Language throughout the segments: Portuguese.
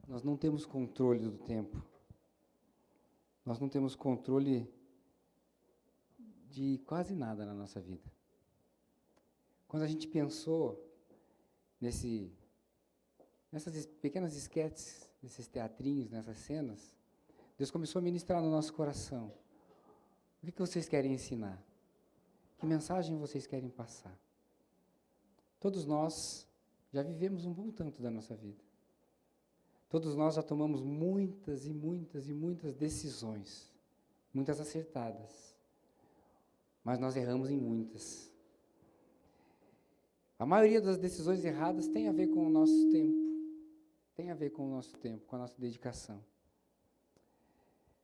Nós não temos controle do tempo. Nós não temos controle de quase nada na nossa vida. Quando a gente pensou nessas pequenas esquetes, nesses teatrinhos, nessas cenas, Deus começou a ministrar no nosso coração. O que vocês querem ensinar? Que mensagem vocês querem passar? Todos nós já vivemos um bom tanto da nossa vida. Todos nós já tomamos muitas e muitas e muitas decisões, muitas acertadas, mas nós erramos em muitas. A maioria das decisões erradas tem a ver com o nosso tempo, com a nossa dedicação.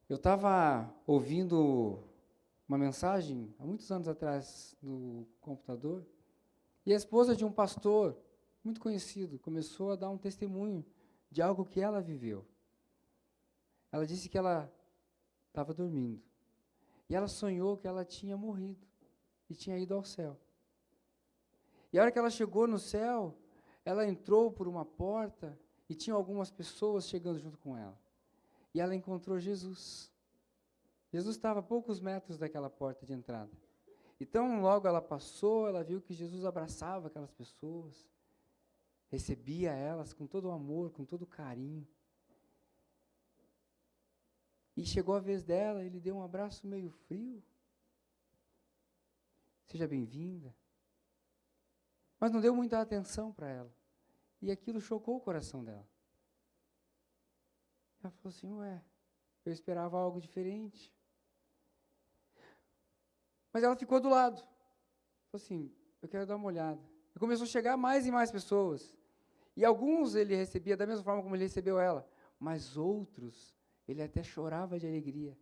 Eu estava ouvindo uma mensagem, há muitos anos atrás, no computador, e a esposa de um pastor muito conhecido começou a dar um testemunho de algo que ela viveu. Ela disse que ela estava dormindo, e ela sonhou que ela tinha morrido, e tinha ido ao céu. E a hora que ela chegou no céu, ela entrou por uma porta, e tinha algumas pessoas chegando junto com ela. E ela encontrou Jesus. Jesus estava a poucos metros daquela porta de entrada. Então, logo ela passou, ela viu que Jesus abraçava aquelas pessoas, recebia elas com todo o amor, com todo o carinho. E chegou a vez dela, ele deu um abraço meio frio. Seja bem-vinda. Mas não deu muita atenção para ela. E aquilo chocou o coração dela. Ela falou assim, eu esperava algo diferente. Mas ela ficou do lado. Falou assim, eu quero dar uma olhada. E começou a chegar mais e mais pessoas. E alguns ele recebia da mesma forma como ele recebeu ela. Mas outros, ele até chorava de alegria.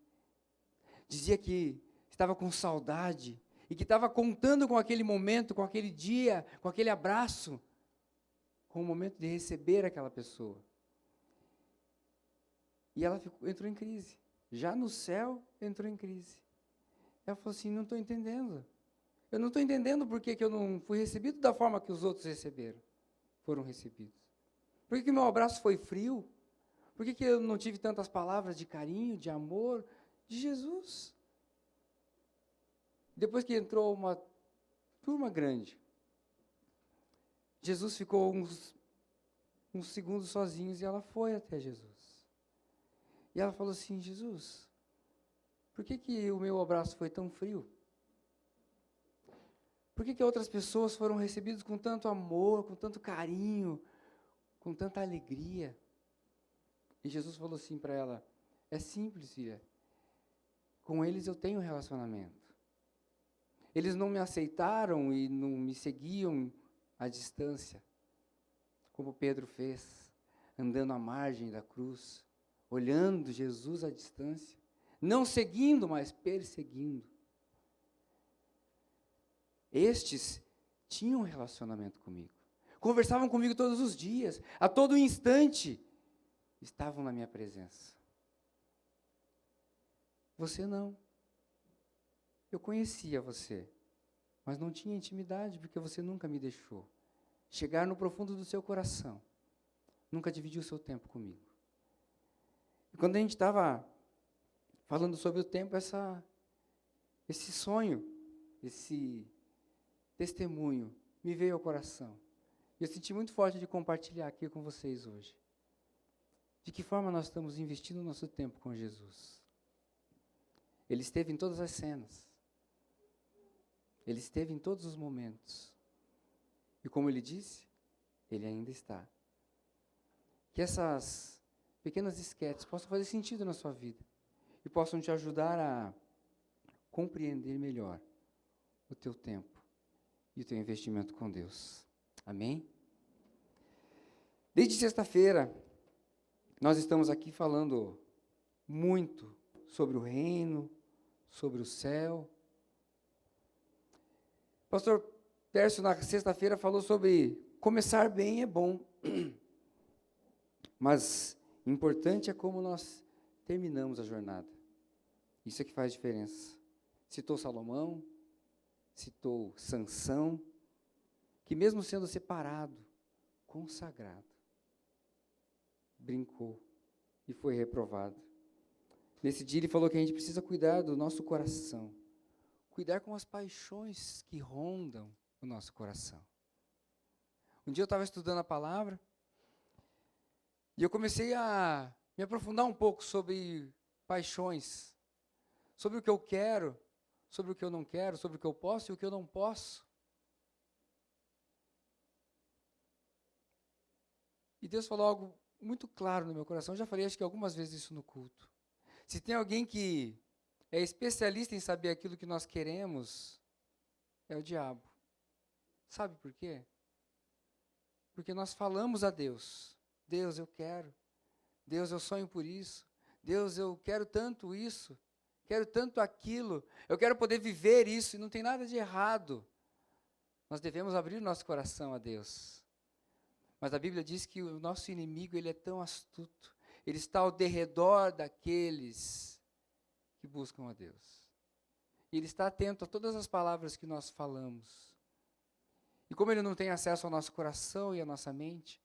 Dizia que estava com saudade. E que estava contando com aquele momento, com aquele dia, com aquele abraço. Com o momento de receber aquela pessoa. E ela entrou em crise. Já no céu, entrou em crise. Ela falou assim, não estou entendendo. Eu não estou entendendo por que eu não fui recebido da forma que os outros foram recebidos. Por que meu abraço foi frio? Por que eu não tive tantas palavras de carinho, de amor, de Jesus? Depois que entrou uma turma grande, Jesus ficou uns segundos sozinhos e ela foi até Jesus. E ela falou assim, Jesus, por que o meu abraço foi tão frio? Por que outras pessoas foram recebidas com tanto amor, com tanto carinho, com tanta alegria? E Jesus falou assim para ela, é simples, filha. Com eles eu tenho relacionamento. Eles não me aceitaram e não me seguiam à distância, como Pedro fez, andando à margem da cruz, olhando Jesus à distância, não seguindo, mas perseguindo. Estes tinham um relacionamento comigo. Conversavam comigo todos os dias, a todo instante, estavam na minha presença. Você não. Eu conhecia você, mas não tinha intimidade, porque você nunca me deixou chegar no profundo do seu coração. Nunca dividiu o seu tempo comigo. E quando a gente estava falando sobre o tempo, esse sonho, esse testemunho me veio ao coração. E eu senti muito forte de compartilhar aqui com vocês hoje. De que forma nós estamos investindo o nosso tempo com Jesus? Ele esteve em todas as cenas. Ele esteve em todos os momentos. E como ele disse, ele ainda está. Que essas pequenas esquetes possam fazer sentido na sua vida. E possam te ajudar a compreender melhor o teu tempo e o teu investimento com Deus. Amém? Desde sexta-feira, nós estamos aqui falando muito sobre o reino, sobre o céu. O pastor Tércio, na sexta-feira, falou sobre começar bem é bom, mas importante é como nós terminamos a jornada. Isso é que faz diferença. Citou Salomão, citou Sansão, que mesmo sendo separado, consagrado, brincou e foi reprovado. Nesse dia ele falou que a gente precisa cuidar do nosso coração, cuidar com as paixões que rondam o nosso coração. Um dia eu estava estudando a palavra e eu comecei a me aprofundar um pouco sobre paixões, sobre o que eu quero, sobre o que eu não quero, sobre o que eu posso e o que eu não posso. E Deus falou algo muito claro no meu coração. Eu já falei, acho que algumas vezes isso no culto. Se tem alguém que é especialista em saber aquilo que nós queremos, é o diabo. Sabe por quê? Porque nós falamos a Deus. Deus, eu quero. Deus, eu sonho por isso. Deus, eu quero tanto isso. Quero tanto aquilo. Eu quero poder viver isso. E não tem nada de errado. Nós devemos abrir nosso coração a Deus. Mas a Bíblia diz que o nosso inimigo, ele é tão astuto. Ele está ao derredor daqueles que buscam a Deus. E ele está atento a todas as palavras que nós falamos. E como ele não tem acesso ao nosso coração e à nossa mente,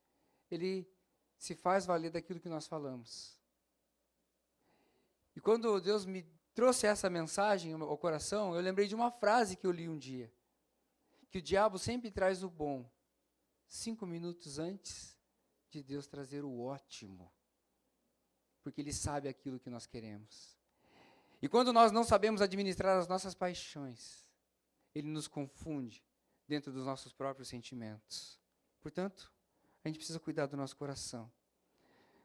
ele se faz valer daquilo que nós falamos. E quando Deus me trouxe essa mensagem ao coração, eu lembrei de uma frase que eu li um dia. Que o diabo sempre traz o bom 5 minutos antes de Deus trazer o ótimo. Porque ele sabe aquilo que nós queremos. E quando nós não sabemos administrar as nossas paixões, ele nos confunde dentro dos nossos próprios sentimentos. Portanto, a gente precisa cuidar do nosso coração.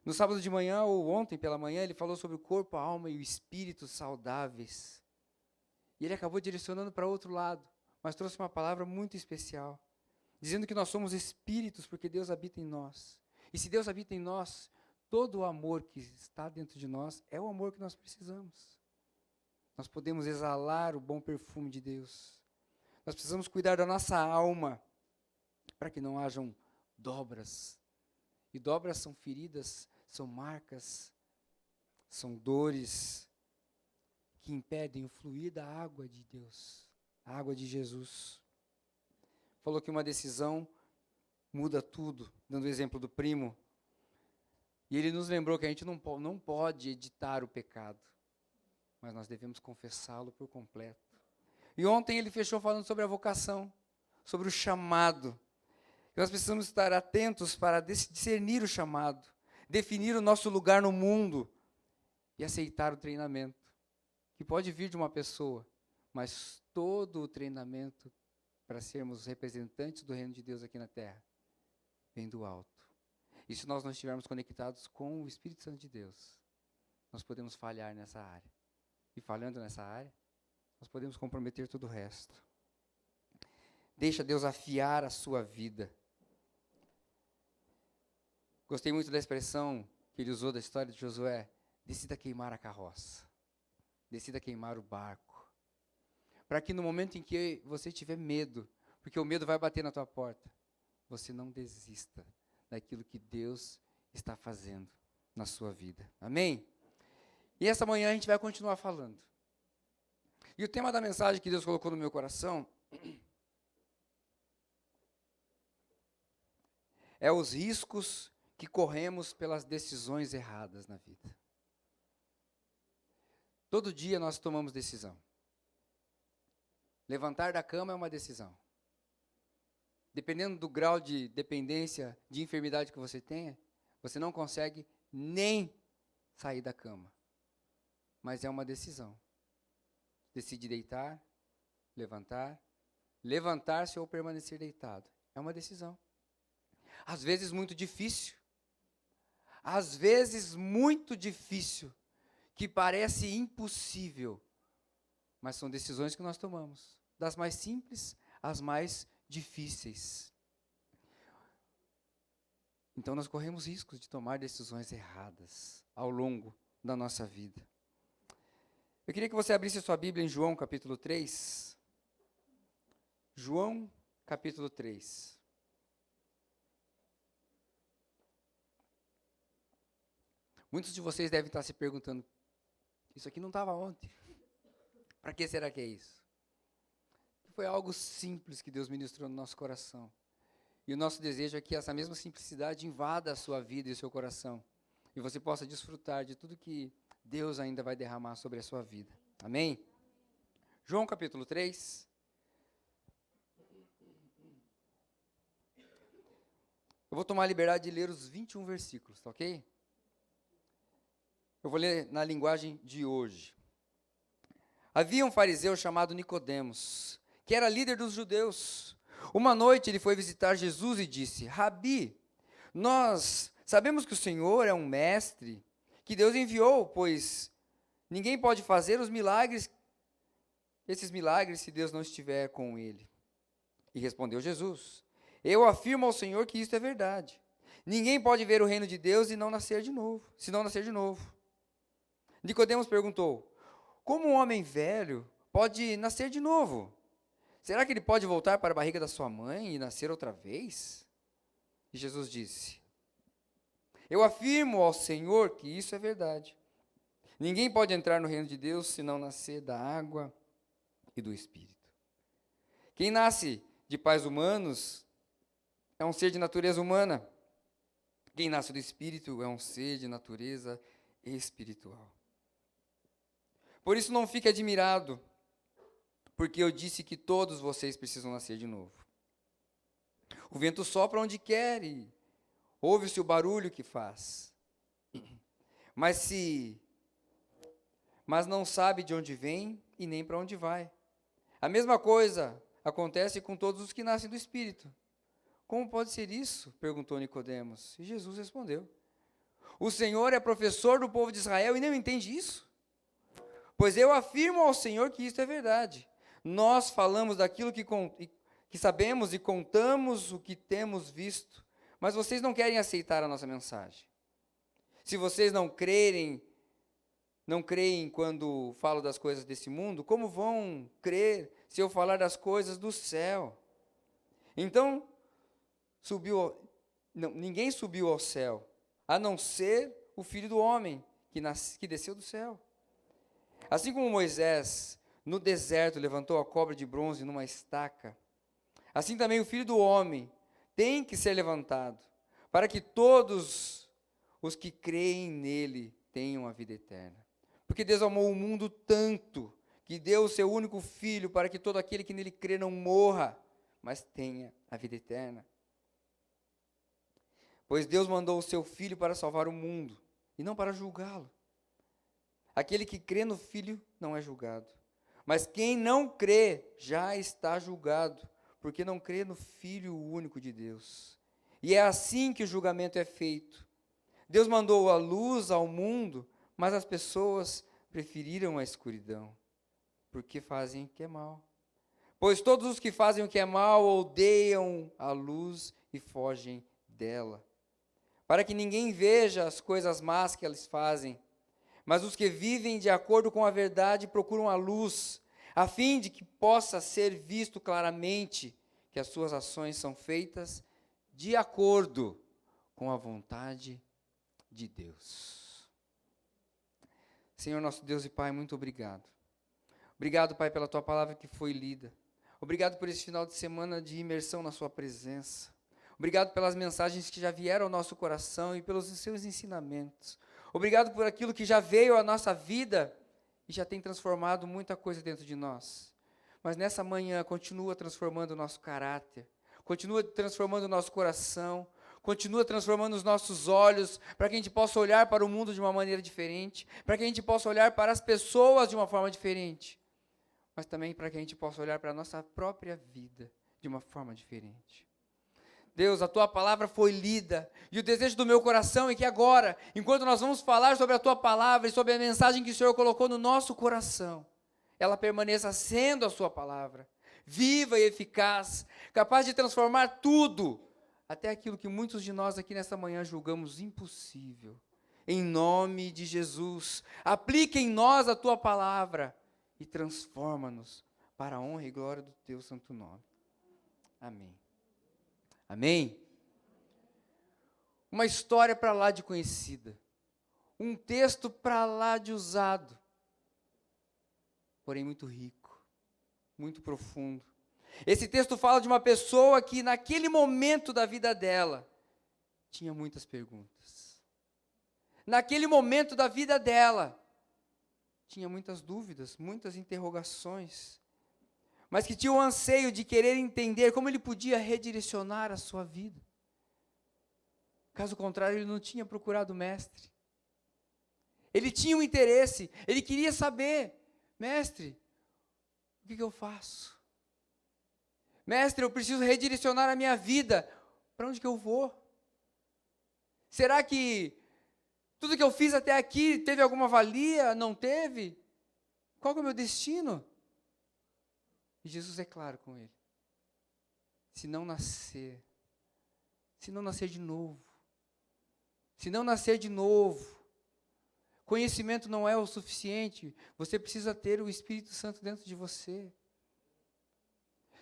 No sábado de manhã, ou ontem pela manhã, ele falou sobre o corpo, a alma e o espírito saudáveis. E ele acabou direcionando para outro lado, mas trouxe uma palavra muito especial, dizendo que nós somos espíritos porque Deus habita em nós. E se Deus habita em nós, todo o amor que está dentro de nós é o amor que nós precisamos. Nós podemos exalar o bom perfume de Deus. Nós precisamos cuidar da nossa alma, para que não hajam dobras. E dobras são feridas, são marcas, são dores que impedem o fluir da água de Deus, a água de Jesus. Falou que uma decisão muda tudo, dando o exemplo do primo. E ele nos lembrou que a gente não pode editar o pecado, mas nós devemos confessá-lo por completo. E ontem ele fechou falando sobre a vocação, sobre o chamado. Nós precisamos estar atentos para discernir o chamado, definir o nosso lugar no mundo e aceitar o treinamento, que pode vir de uma pessoa, mas todo o treinamento para sermos representantes do reino de Deus aqui na terra vem do alto. E se nós não estivermos conectados com o Espírito Santo de Deus, nós podemos falhar nessa área. E falhando nessa área, nós podemos comprometer todo o resto. Deixa Deus afiar a sua vida. Gostei muito da expressão que ele usou da história de Josué. Decida queimar a carroça. Decida queimar o barco. Para que no momento em que você tiver medo, porque o medo vai bater na tua porta, você não desista daquilo que Deus está fazendo na sua vida. Amém? E essa manhã a gente vai continuar falando. E o tema da mensagem que Deus colocou no meu coração é os riscos que corremos pelas decisões erradas na vida. Todo dia nós tomamos decisão. Levantar da cama é uma decisão. Dependendo do grau de dependência, de enfermidade que você tenha, você não consegue nem sair da cama. Mas é uma decisão. Decide deitar, levantar-se ou permanecer deitado. É uma decisão. Às vezes muito difícil. Às vezes muito difícil, que parece impossível. Mas são decisões que nós tomamos. Das mais simples às mais difíceis. Então nós corremos riscos de tomar decisões erradas ao longo da nossa vida. Eu queria que você abrisse a sua Bíblia em João capítulo 3. João capítulo 3. Muitos de vocês devem estar se perguntando, isso aqui não estava ontem. Para que será que é isso? Foi algo simples que Deus ministrou no nosso coração. E o nosso desejo é que essa mesma simplicidade invada a sua vida e o seu coração. e você possa desfrutar de tudo que Deus ainda vai derramar sobre a sua vida. Amém? João capítulo 3. Eu vou tomar a liberdade de ler os 21 versículos, tá ok? Eu vou ler na linguagem de hoje. Havia um fariseu chamado Nicodemos, que era líder dos judeus. Uma noite ele foi visitar Jesus e disse: Rabi, nós sabemos que o Senhor é um mestre, que Deus enviou, pois ninguém pode fazer esses milagres se Deus não estiver com ele. E respondeu Jesus: Eu afirmo ao Senhor que isto é verdade. Ninguém pode ver o reino de Deus e não nascer de novo, se não nascer de novo. Nicodemos perguntou: Como um homem velho pode nascer de novo? Será que ele pode voltar para a barriga da sua mãe e nascer outra vez? E Jesus disse: Eu afirmo ao Senhor que isso é verdade. Ninguém pode entrar no reino de Deus se não nascer da água e do Espírito. Quem nasce de pais humanos é um ser de natureza humana. Quem nasce do Espírito é um ser de natureza espiritual. Por isso não fique admirado, porque eu disse que todos vocês precisam nascer de novo. O vento sopra onde quer e ouve-se o barulho que faz. Mas não sabe de onde vem e nem para onde vai. A mesma coisa acontece com todos os que nascem do Espírito. Como pode ser isso? Perguntou Nicodemos. E Jesus respondeu: O Senhor é professor do povo de Israel e não entende isso? Pois eu afirmo ao Senhor que isto é verdade. Nós falamos daquilo que sabemos e contamos o que temos visto, mas vocês não querem aceitar a nossa mensagem. Se vocês não creem quando falo das coisas desse mundo, como vão crer se eu falar das coisas do céu? Então, ninguém subiu ao céu, a não ser o Filho do Homem, que desceu do céu. Assim como Moisés, no deserto, levantou a cobra de bronze numa estaca, assim também o Filho do Homem tem que ser levantado, para que todos os que creem nele tenham a vida eterna. Porque Deus amou o mundo tanto, que deu o seu único Filho, para que todo aquele que nele crê não morra, mas tenha a vida eterna. Pois Deus mandou o seu Filho para salvar o mundo, e não para julgá-lo. Aquele que crê no Filho não é julgado. Mas quem não crê já está julgado, porque não crê no Filho único de Deus. E é assim que o julgamento é feito. Deus mandou a luz ao mundo, mas as pessoas preferiram a escuridão, porque fazem o que é mal. Pois todos os que fazem o que é mal odeiam a luz e fogem dela, para que ninguém veja as coisas más que eles fazem. Mas os que vivem de acordo com a verdade procuram a luz, a fim de que possa ser visto claramente que as suas ações são feitas de acordo com a vontade de Deus. Senhor nosso Deus e Pai, muito obrigado. Obrigado, Pai, pela Tua palavra que foi lida. Obrigado por esse final de semana de imersão na Sua presença. Obrigado pelas mensagens que já vieram ao nosso coração e pelos seus ensinamentos. Obrigado por aquilo que já veio à nossa vida e já tem transformado muita coisa dentro de nós. Mas nessa manhã continua transformando o nosso caráter, continua transformando o nosso coração, continua transformando os nossos olhos, para que a gente possa olhar para o mundo de uma maneira diferente, para que a gente possa olhar para as pessoas de uma forma diferente, mas também para que a gente possa olhar para a nossa própria vida de uma forma diferente. Deus, a Tua palavra foi lida, e o desejo do meu coração é que agora, enquanto nós vamos falar sobre a Tua palavra e sobre a mensagem que o Senhor colocou no nosso coração, ela permaneça sendo a Sua palavra, viva e eficaz, capaz de transformar tudo, até aquilo que muitos de nós aqui nessa manhã julgamos impossível. Em nome de Jesus, aplique em nós a Tua palavra e transforma-nos para a honra e glória do Teu santo nome. Amém. Amém? Uma história para lá de conhecida, um texto para lá de usado, porém muito rico, muito profundo. Esse texto fala de uma pessoa que naquele momento da vida dela tinha muitas perguntas. naquele momento da vida dela, tinha muitas dúvidas, muitas interrogações, mas que tinha o anseio de querer entender como ele podia redirecionar a sua vida. Caso contrário, ele não tinha procurado o mestre. Ele tinha um interesse, ele queria saber, mestre, o que eu faço? Mestre, eu preciso redirecionar a minha vida, para onde que eu vou? Será que tudo que eu fiz até aqui teve alguma valia? Não teve? Qual que é o meu destino? E Jesus é claro com ele. Se não nascer de novo, conhecimento não é o suficiente, você precisa ter o Espírito Santo dentro de você.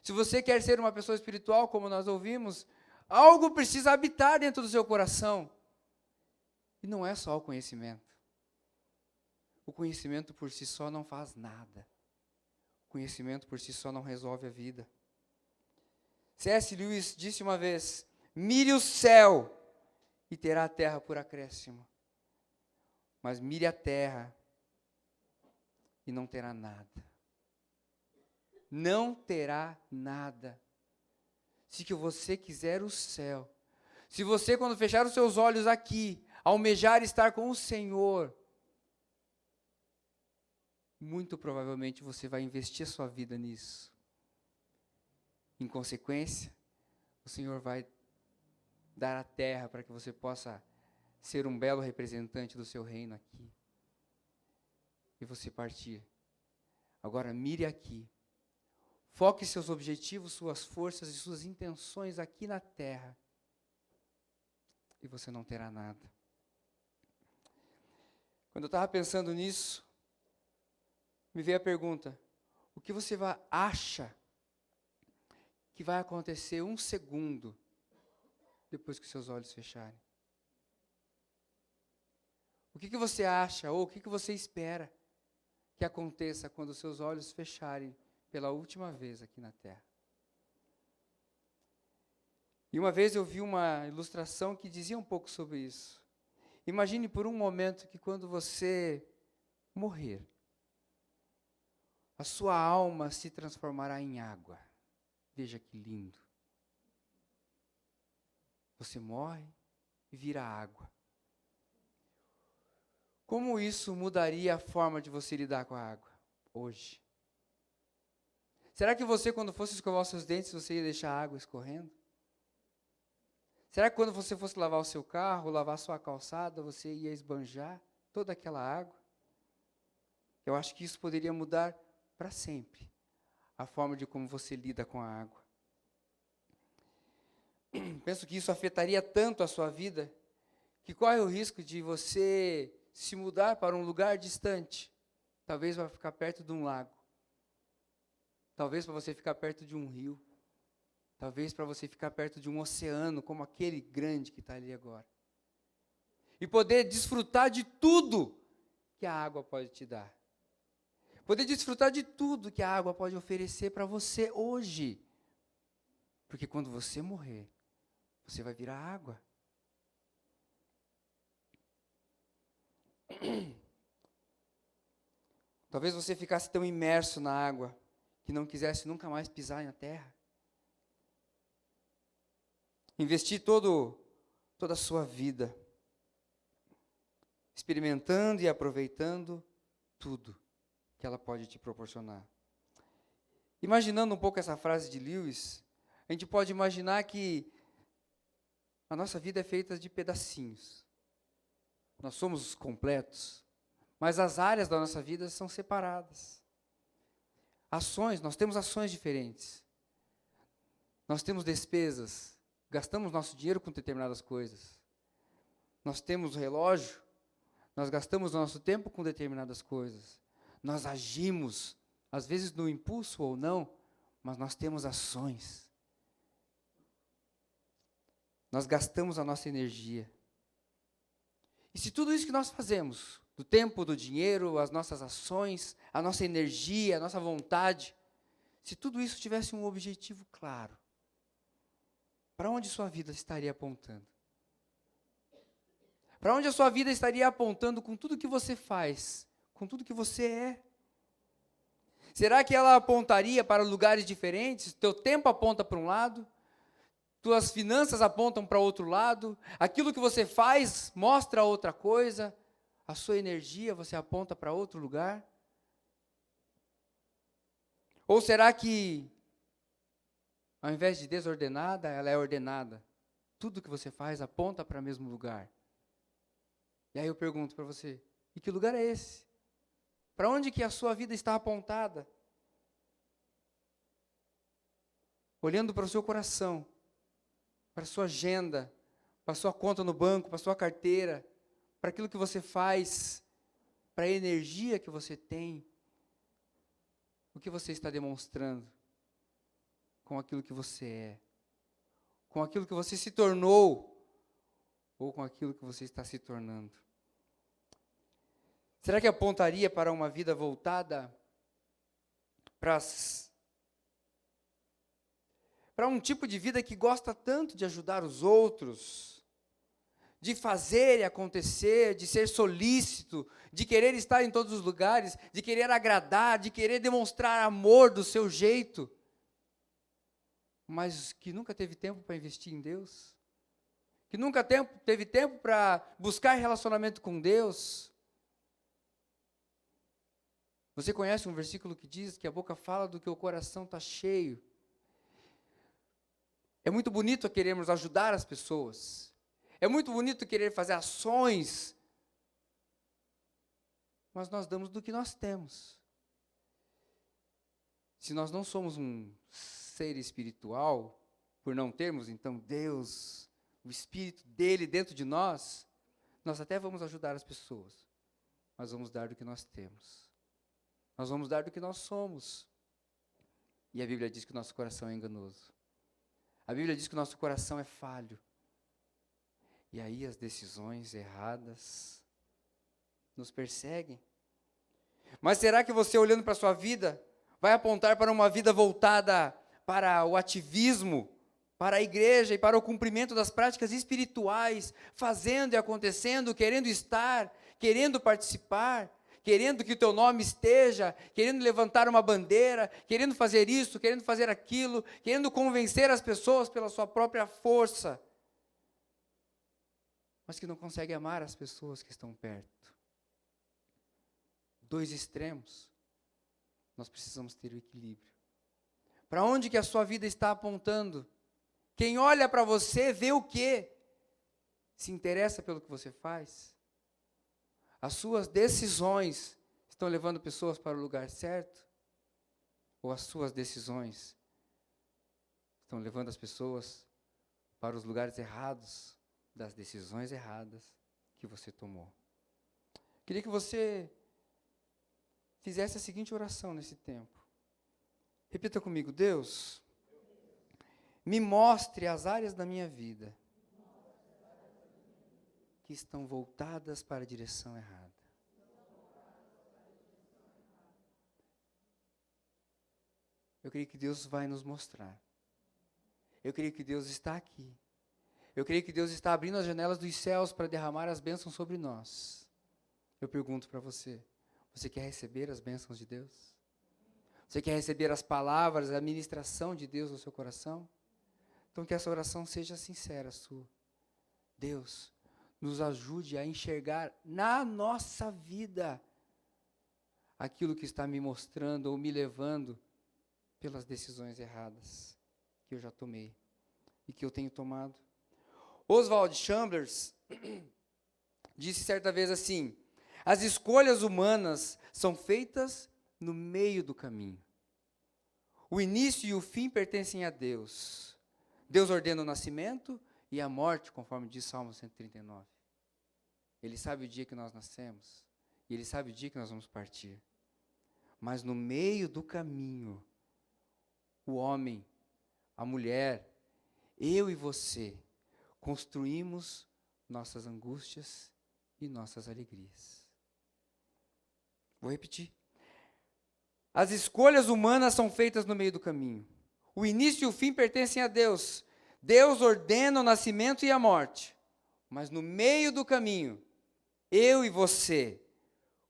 Se você quer ser uma pessoa espiritual, como nós ouvimos, algo precisa habitar dentro do seu coração. E não é só o conhecimento. O conhecimento por si só não faz nada. O conhecimento por si só não resolve a vida. C.S. Lewis disse uma vez: mire o céu e terá a terra por acréscimo. Mas mire a terra e não terá nada. Não terá nada. Se que você quiser o céu, se você, quando fechar os seus olhos aqui, almejar estar com o Senhor, muito provavelmente você vai investir a sua vida nisso. Em consequência, o Senhor vai dar a terra para que você possa ser um belo representante do seu reino aqui. E você partir. Agora mire aqui. Foque seus objetivos, suas forças e suas intenções aqui na terra. E você não terá nada. Quando eu estava pensando nisso, me veio a pergunta: o que você acha que vai acontecer um segundo depois que seus olhos fecharem? O que você acha, ou o que você espera que aconteça quando seus olhos fecharem pela última vez aqui na terra? E uma vez eu vi uma ilustração que dizia um pouco sobre isso. Imagine por um momento que quando você morrer, a sua alma se transformará em água. Veja que lindo. Você morre e vira água. Como isso mudaria a forma de você lidar com a água hoje? Será que você, quando fosse escovar os seus dentes, você ia deixar a água escorrendo? Será que quando você fosse lavar o seu carro, lavar a sua calçada, você ia esbanjar toda aquela água? Eu acho que isso poderia mudar para sempre a forma de como você lida com a água. Penso que isso afetaria tanto a sua vida, que corre o risco de você se mudar para um lugar distante. Talvez para ficar perto de um lago. Talvez para você ficar perto de um rio. Talvez para você ficar perto de um oceano, como aquele grande que está ali agora. E poder desfrutar de tudo que a água pode te dar. Poder desfrutar de tudo que a água pode oferecer para você hoje. Porque quando você morrer, você vai virar água. Talvez você ficasse tão imerso na água que não quisesse nunca mais pisar na terra. Investir toda a sua vida experimentando e aproveitando tudo que ela pode te proporcionar. Imaginando um pouco essa frase de Lewis, a gente pode imaginar que a nossa vida é feita de pedacinhos. Nós somos completos, mas as áreas da nossa vida são separadas. Nós temos ações diferentes. Nós temos despesas, gastamos nosso dinheiro com determinadas coisas. Nós temos relógio, nós gastamos nosso tempo com determinadas coisas. Nós agimos, às vezes no impulso ou não, mas nós temos ações. Nós gastamos a nossa energia. E se tudo isso que nós fazemos, do tempo, do dinheiro, as nossas ações, a nossa energia, a nossa vontade, se tudo isso tivesse um objetivo claro, para onde sua vida estaria apontando? Para onde a sua vida estaria apontando com tudo que você faz, com tudo que você é? Será que ela apontaria para lugares diferentes? Teu tempo aponta para um lado, tuas finanças apontam para outro lado, aquilo que você faz mostra outra coisa, a sua energia você aponta para outro lugar? Ou será que, ao invés de desordenada, ela é ordenada? Tudo que você faz aponta para o mesmo lugar. E aí eu pergunto para você, e que lugar é esse? Para onde que a sua vida está apontada? Olhando para o seu coração, para a sua agenda, para a sua conta no banco, para a sua carteira, para aquilo que você faz, para a energia que você tem, o que você está demonstrando com aquilo que você é, com aquilo que você se tornou, ou com aquilo que você está se tornando? Será que apontaria para uma vida voltada para um tipo de vida que gosta tanto de ajudar os outros, de fazer e acontecer, de ser solícito, de querer estar em todos os lugares, de querer agradar, de querer demonstrar amor do seu jeito, mas que nunca teve tempo para investir em Deus? Que nunca teve tempo para buscar relacionamento com Deus? Você conhece um versículo que diz que a boca fala do que o coração está cheio? É muito bonito querermos ajudar as pessoas. É muito bonito querer fazer ações. Mas nós damos do que nós temos. Se nós não somos um ser espiritual, por não termos, então, Deus, o Espírito dele dentro de nós até vamos ajudar as pessoas, mas vamos dar do que nós temos. Nós vamos dar do que nós somos. E a Bíblia diz que o nosso coração é enganoso. A Bíblia diz que o nosso coração é falho. E aí as decisões erradas nos perseguem. Mas será que você, olhando para a sua vida, vai apontar para uma vida voltada para o ativismo, para a igreja e para o cumprimento das práticas espirituais, fazendo e acontecendo, querendo estar, querendo participar, querendo que o teu nome esteja, querendo levantar uma bandeira, querendo fazer isso, querendo fazer aquilo, querendo convencer as pessoas pela sua própria força, mas que não consegue amar as pessoas que estão perto? Dois extremos. Nós precisamos ter o equilíbrio. Para onde que a sua vida está apontando? Quem olha para você vê o quê? Se interessa pelo que você faz? As suas decisões estão levando pessoas para o lugar certo? Ou as suas decisões estão levando as pessoas para os lugares errados, das decisões erradas que você tomou? Queria que você fizesse a seguinte oração nesse tempo. Repita comigo: Deus, me mostre as áreas da minha vida que estão voltadas para a direção errada. Eu creio que Deus vai nos mostrar. Eu creio que Deus está aqui. Eu creio que Deus está abrindo as janelas dos céus para derramar as bênçãos sobre nós. Eu pergunto para você, você quer receber as bênçãos de Deus? Você quer receber as palavras, a ministração de Deus no seu coração? Então que essa oração seja sincera sua. Deus, nos ajude a enxergar na nossa vida aquilo que está me mostrando ou me levando pelas decisões erradas que eu já tomei e que eu tenho tomado. Oswald Chambers disse certa vez assim: as escolhas humanas são feitas no meio do caminho. O início e o fim pertencem a Deus. Deus ordena o nascimento e a morte, conforme diz Salmo 139. Ele sabe o dia que nós nascemos, e Ele sabe o dia que nós vamos partir. Mas no meio do caminho, o homem, a mulher, eu e você, construímos nossas angústias e nossas alegrias. Vou repetir. As escolhas humanas são feitas no meio do caminho. O início e o fim pertencem a Deus. Deus ordena o nascimento e a morte. Mas no meio do caminho, eu e você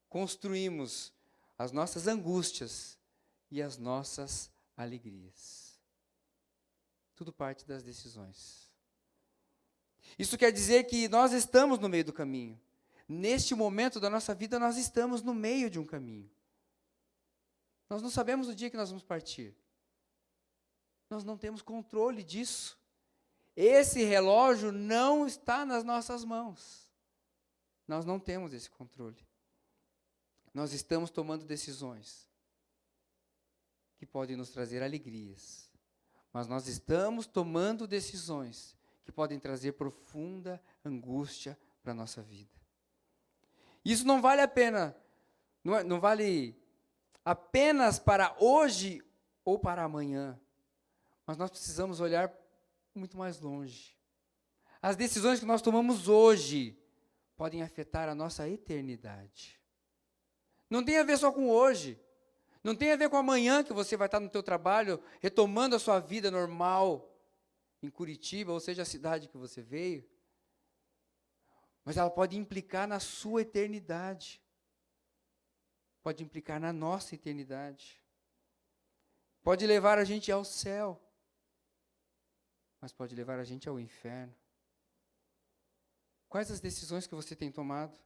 construímos as nossas angústias e as nossas alegrias. Tudo parte das decisões. Isso quer dizer que nós estamos no meio do caminho. Neste momento da nossa vida, nós estamos no meio de um caminho. Nós não sabemos o dia que nós vamos partir. Nós não temos controle disso. Esse relógio não está nas nossas mãos. Nós não temos esse controle. Nós estamos tomando decisões que podem nos trazer alegrias. Mas nós estamos tomando decisões que podem trazer profunda angústia para a nossa vida. Isso não vale a pena, não vale apenas para hoje ou para amanhã, mas nós precisamos olhar muito mais longe. As decisões que nós tomamos hoje podem afetar a nossa eternidade. Não tem a ver só com hoje, não tem a ver com amanhã que você vai estar no teu trabalho, retomando a sua vida normal, em Curitiba, ou seja, a cidade que você veio, mas ela pode implicar na sua eternidade, pode implicar na nossa eternidade, pode levar a gente ao céu, mas pode levar a gente ao inferno. Quais as decisões que você tem tomado?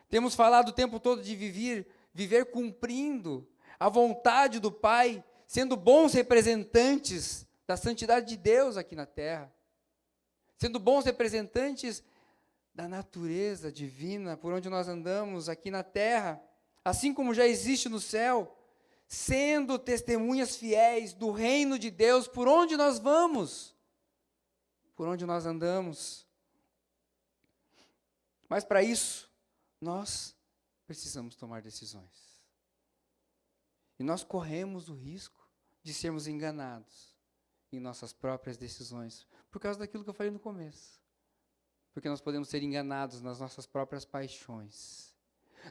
Temos falado o tempo todo de viver cumprindo a vontade do Pai, sendo bons representantes da santidade de Deus aqui na terra, sendo bons representantes da natureza divina por onde nós andamos aqui na terra, assim como já existe no céu, sendo testemunhas fiéis do reino de Deus por onde nós vamos, por onde nós andamos. Mas para isso, nós precisamos tomar decisões. E nós corremos o risco de sermos enganados em nossas próprias decisões, por causa daquilo que eu falei no começo. Porque nós podemos ser enganados nas nossas próprias paixões.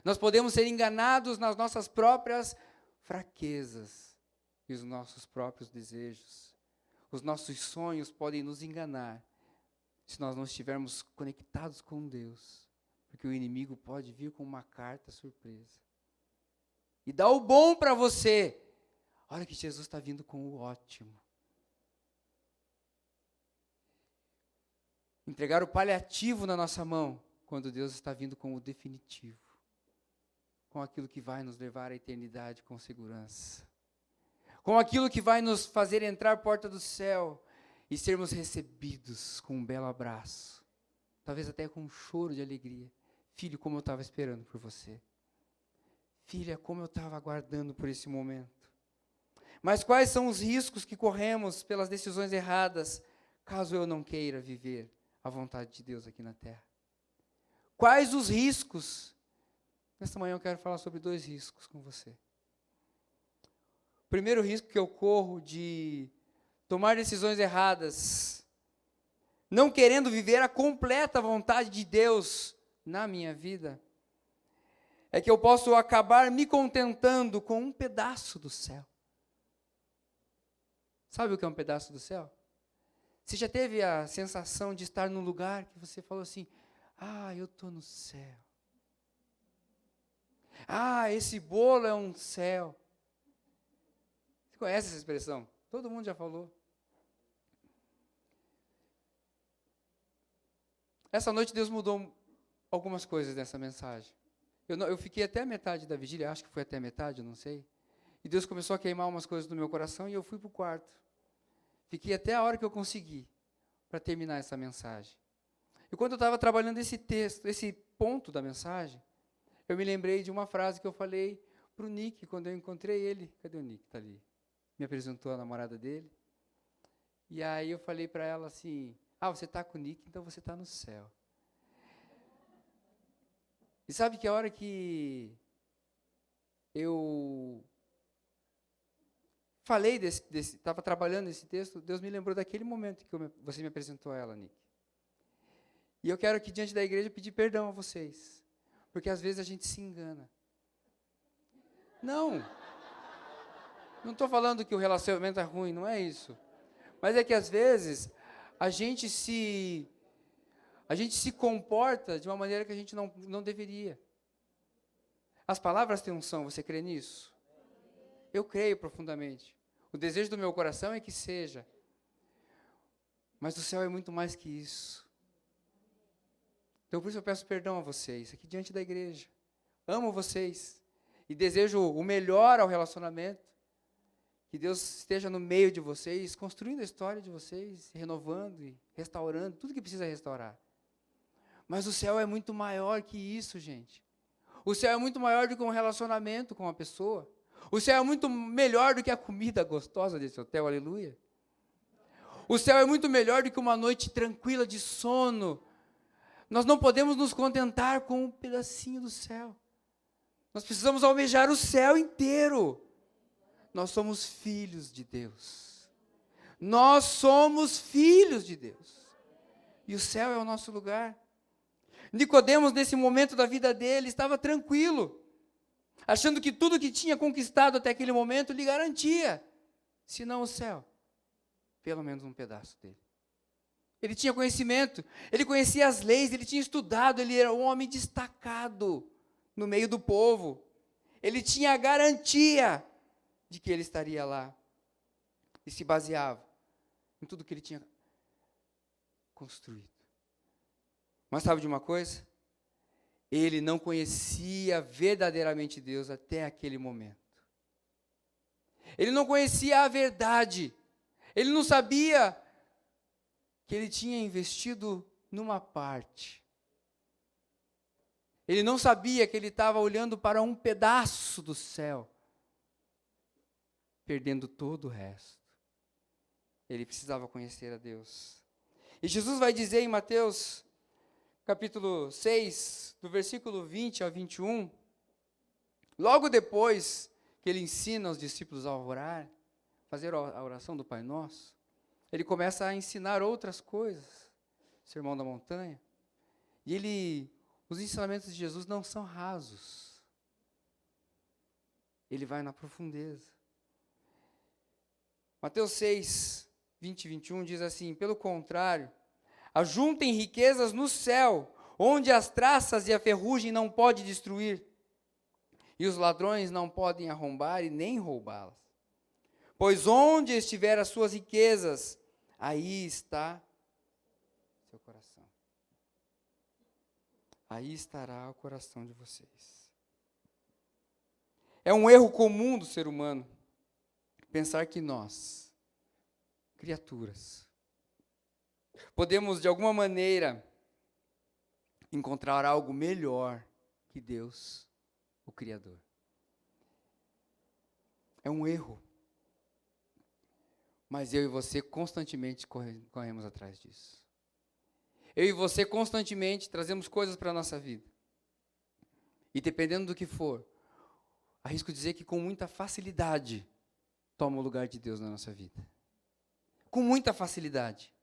Nós podemos ser enganados nas nossas próprias fraquezas e os nossos próprios desejos. Os nossos sonhos podem nos enganar se nós não estivermos conectados com Deus. Porque o inimigo pode vir com uma carta surpresa. E dar o bom para você. Olha que Jesus está vindo com o ótimo. Entregar o paliativo na nossa mão, quando Deus está vindo com o definitivo. Com aquilo que vai nos levar à eternidade com segurança. Com aquilo que vai nos fazer entrar à porta do céu e sermos recebidos com um belo abraço. Talvez até com um choro de alegria. Filho, como eu estava esperando por você. Filha, como eu estava aguardando por esse momento. Mas quais são os riscos que corremos pelas decisões erradas, caso eu não queira viver a vontade de Deus aqui na terra? Quais os riscos? Nesta manhã eu quero falar sobre 2 riscos com você. O primeiro risco que eu corro de tomar decisões erradas, não querendo viver a completa vontade de Deus na minha vida, é que eu posso acabar me contentando com um pedaço do céu. Sabe o que é um pedaço do céu? Você já teve a sensação de estar num lugar que você falou assim, eu estou no céu. Esse bolo é um céu. Você conhece essa expressão? Todo mundo já falou. Essa noite Deus mudou algumas coisas nessa mensagem. Eu fiquei até a metade da vigília, acho que foi até a metade, eu não sei. E Deus começou a queimar umas coisas no meu coração e eu fui para o quarto. Fiquei até a hora que eu consegui para terminar essa mensagem. E quando eu estava trabalhando esse texto, esse ponto da mensagem, eu me lembrei de uma frase que eu falei para o Nick, quando eu encontrei ele. Cadê o Nick? Está ali. Me apresentou a namorada dele. E aí eu falei para ela assim, você está com o Nick, então você está no céu. E sabe que a hora que eu falei estava trabalhando nesse texto, Deus me lembrou daquele momento que você me apresentou a ela, Nick. E eu quero aqui diante da igreja pedir perdão a vocês, porque às vezes a gente se engana. Não estou falando que o relacionamento é ruim, não é isso. Mas é que às vezes a gente a gente se comporta de uma maneira que a gente não deveria. As palavras têm unção, você crê nisso? Eu creio profundamente. O desejo do meu coração é que seja. Mas o céu é muito mais que isso. Então, por isso eu peço perdão a vocês, aqui diante da igreja. Amo vocês e desejo o melhor ao relacionamento. Que Deus esteja no meio de vocês, construindo a história de vocês, renovando e restaurando tudo que precisa restaurar. Mas o céu é muito maior que isso, gente. O céu é muito maior do que um relacionamento com uma pessoa. O céu é muito melhor do que a comida gostosa desse hotel, aleluia. O céu é muito melhor do que uma noite tranquila de sono. Nós não podemos nos contentar com um pedacinho do céu. Nós precisamos almejar o céu inteiro. Nós somos filhos de Deus. Nós somos filhos de Deus. E o céu é o nosso lugar. Nicodemos, nesse momento da vida dele, estava tranquilo, achando que tudo que tinha conquistado até aquele momento lhe garantia, se não o céu, pelo menos um pedaço dele. Ele tinha conhecimento, ele conhecia as leis, ele tinha estudado, ele era um homem destacado no meio do povo. Ele tinha a garantia de que ele estaria lá. E se baseava em tudo que ele tinha construído. Mas sabe de uma coisa? Ele não conhecia verdadeiramente Deus até aquele momento. Ele não conhecia a verdade. Ele não sabia que ele tinha investido numa parte. Ele não sabia que ele estava olhando para um pedaço do céu, perdendo todo o resto. Ele precisava conhecer a Deus. E Jesus vai dizer em Mateus, capítulo 6, do versículo 20 ao 21, logo depois que ele ensina os discípulos a orar, fazer a oração do Pai Nosso, ele começa a ensinar outras coisas, Sermão da Montanha, e os ensinamentos de Jesus não são rasos, ele vai na profundeza. Mateus 6, 20 e 21 diz assim, pelo contrário, ajuntem riquezas no céu, onde as traças e a ferrugem não podem destruir, e os ladrões não podem arrombar e nem roubá-las. Pois onde estiver as suas riquezas, aí está seu coração. Aí estará o coração de vocês. É um erro comum do ser humano pensar que nós, criaturas, podemos de alguma maneira encontrar algo melhor que Deus, o Criador. É um erro. Mas eu e você constantemente corremos atrás disso. Eu e você constantemente trazemos coisas para a nossa vida. E dependendo do que for, arrisco dizer que com muita facilidade toma o lugar de Deus na nossa vida. Com muita facilidade.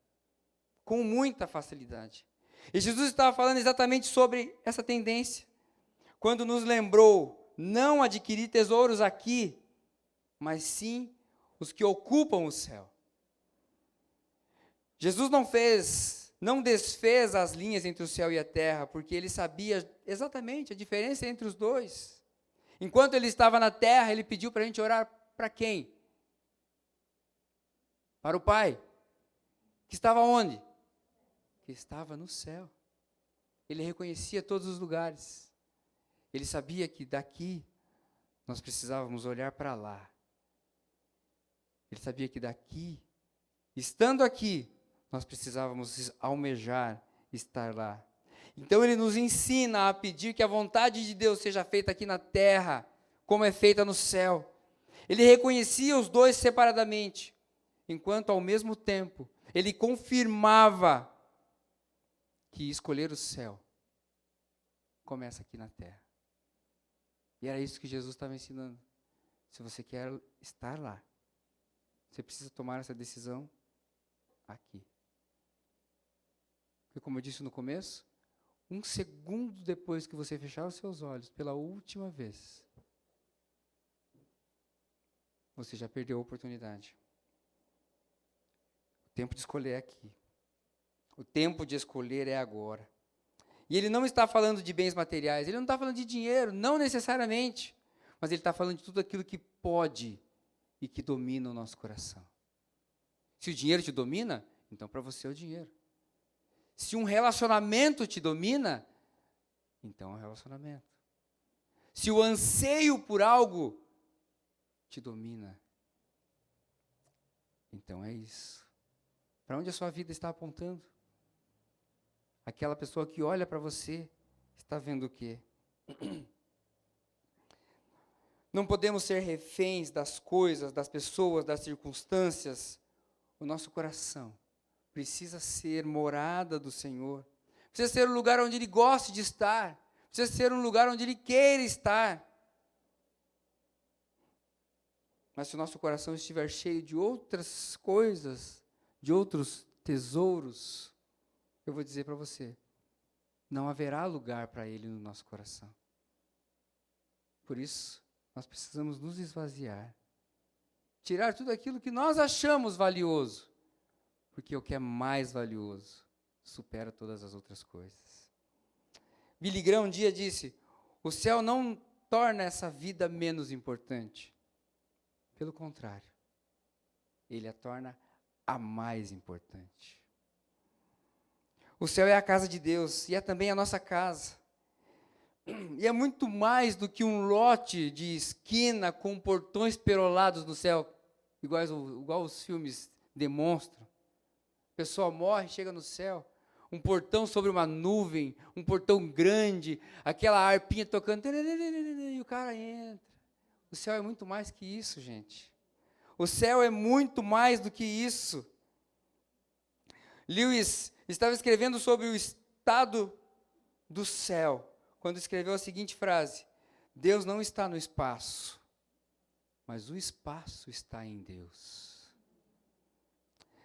Com muita facilidade. E Jesus estava falando exatamente sobre essa tendência, quando nos lembrou não adquirir tesouros aqui, mas sim os que ocupam o céu. Jesus não desfez as linhas entre o céu e a terra, porque ele sabia exatamente a diferença entre os dois. Enquanto ele estava na terra, ele pediu para a gente orar para quem? Para o Pai, que estava onde? Que estava no céu. Ele reconhecia todos os lugares. Ele sabia que daqui nós precisávamos olhar para lá. Ele sabia que daqui, estando aqui, nós precisávamos almejar estar lá. Então ele nos ensina a pedir que a vontade de Deus seja feita aqui na terra, como é feita no céu. Ele reconhecia os dois separadamente, enquanto ao mesmo tempo ele confirmava que escolher o céu começa aqui na terra. E era isso que Jesus estava ensinando. Se você quer estar lá, você precisa tomar essa decisão aqui. Porque como eu disse no começo, um segundo depois que você fechar os seus olhos pela última vez, você já perdeu a oportunidade. O tempo de escolher é aqui. O tempo de escolher é agora. E ele não está falando de bens materiais, ele não está falando de dinheiro, não necessariamente, mas ele está falando de tudo aquilo que pode e que domina o nosso coração. Se o dinheiro te domina, então para você é o dinheiro. Se um relacionamento te domina, então é o relacionamento. Se o anseio por algo te domina, então é isso. Para onde a sua vida está apontando? Aquela pessoa que olha para você está vendo o quê? Não podemos ser reféns das coisas, das pessoas, das circunstâncias. O nosso coração precisa ser morada do Senhor. Precisa ser um lugar onde Ele goste de estar. Precisa ser um lugar onde Ele queira estar. Mas se o nosso coração estiver cheio de outras coisas, de outros tesouros, eu vou dizer para você, não haverá lugar para Ele no nosso coração. Por isso, nós precisamos nos esvaziar. Tirar tudo aquilo que nós achamos valioso. Porque o que é mais valioso supera todas as outras coisas. Billy Graham um dia disse, o céu não torna essa vida menos importante. Pelo contrário, ele a torna a mais importante. O céu é a casa de Deus e é também a nossa casa. E é muito mais do que um lote de esquina com portões perolados no céu, igual os filmes demonstram. A pessoa morre, chega no céu, um portão sobre uma nuvem, um portão grande, aquela harpinha tocando, e o cara entra. O céu é muito mais que isso, gente. O céu é muito mais do que isso. Lewis estava escrevendo sobre o estado do céu, quando escreveu a seguinte frase: Deus não está no espaço, mas o espaço está em Deus.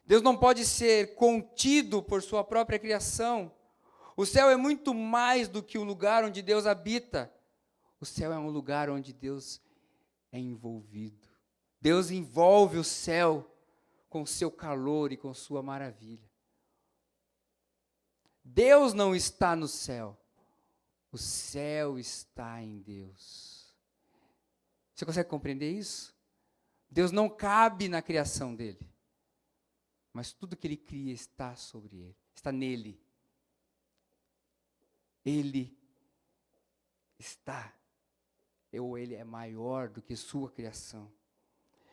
Deus não pode ser contido por sua própria criação. O céu é muito mais do que o lugar onde Deus habita. O céu é um lugar onde Deus é envolvido. Deus envolve o céu com seu calor e com sua maravilha. Deus não está no céu. O céu está em Deus. Você consegue compreender isso? Deus não cabe na criação dele. Mas tudo que ele cria está sobre ele, está nele. Ele está, ou ele é maior do que sua criação.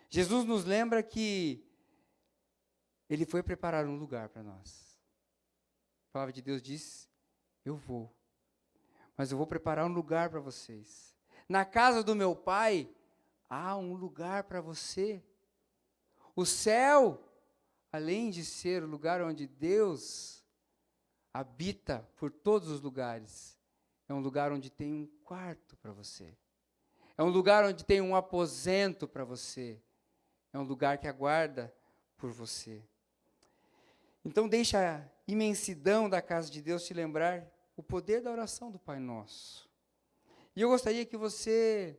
Jesus nos lembra que ele foi preparar um lugar para nós. A palavra de Deus diz, eu vou, mas eu vou preparar um lugar para vocês. Na casa do meu Pai, há um lugar para você. O céu, além de ser o lugar onde Deus habita por todos os lugares, é um lugar onde tem um quarto para você. É um lugar onde tem um aposento para você. É um lugar que aguarda por você. Então deixa a imensidão da casa de Deus te lembrar o poder da oração do Pai Nosso. E eu gostaria que você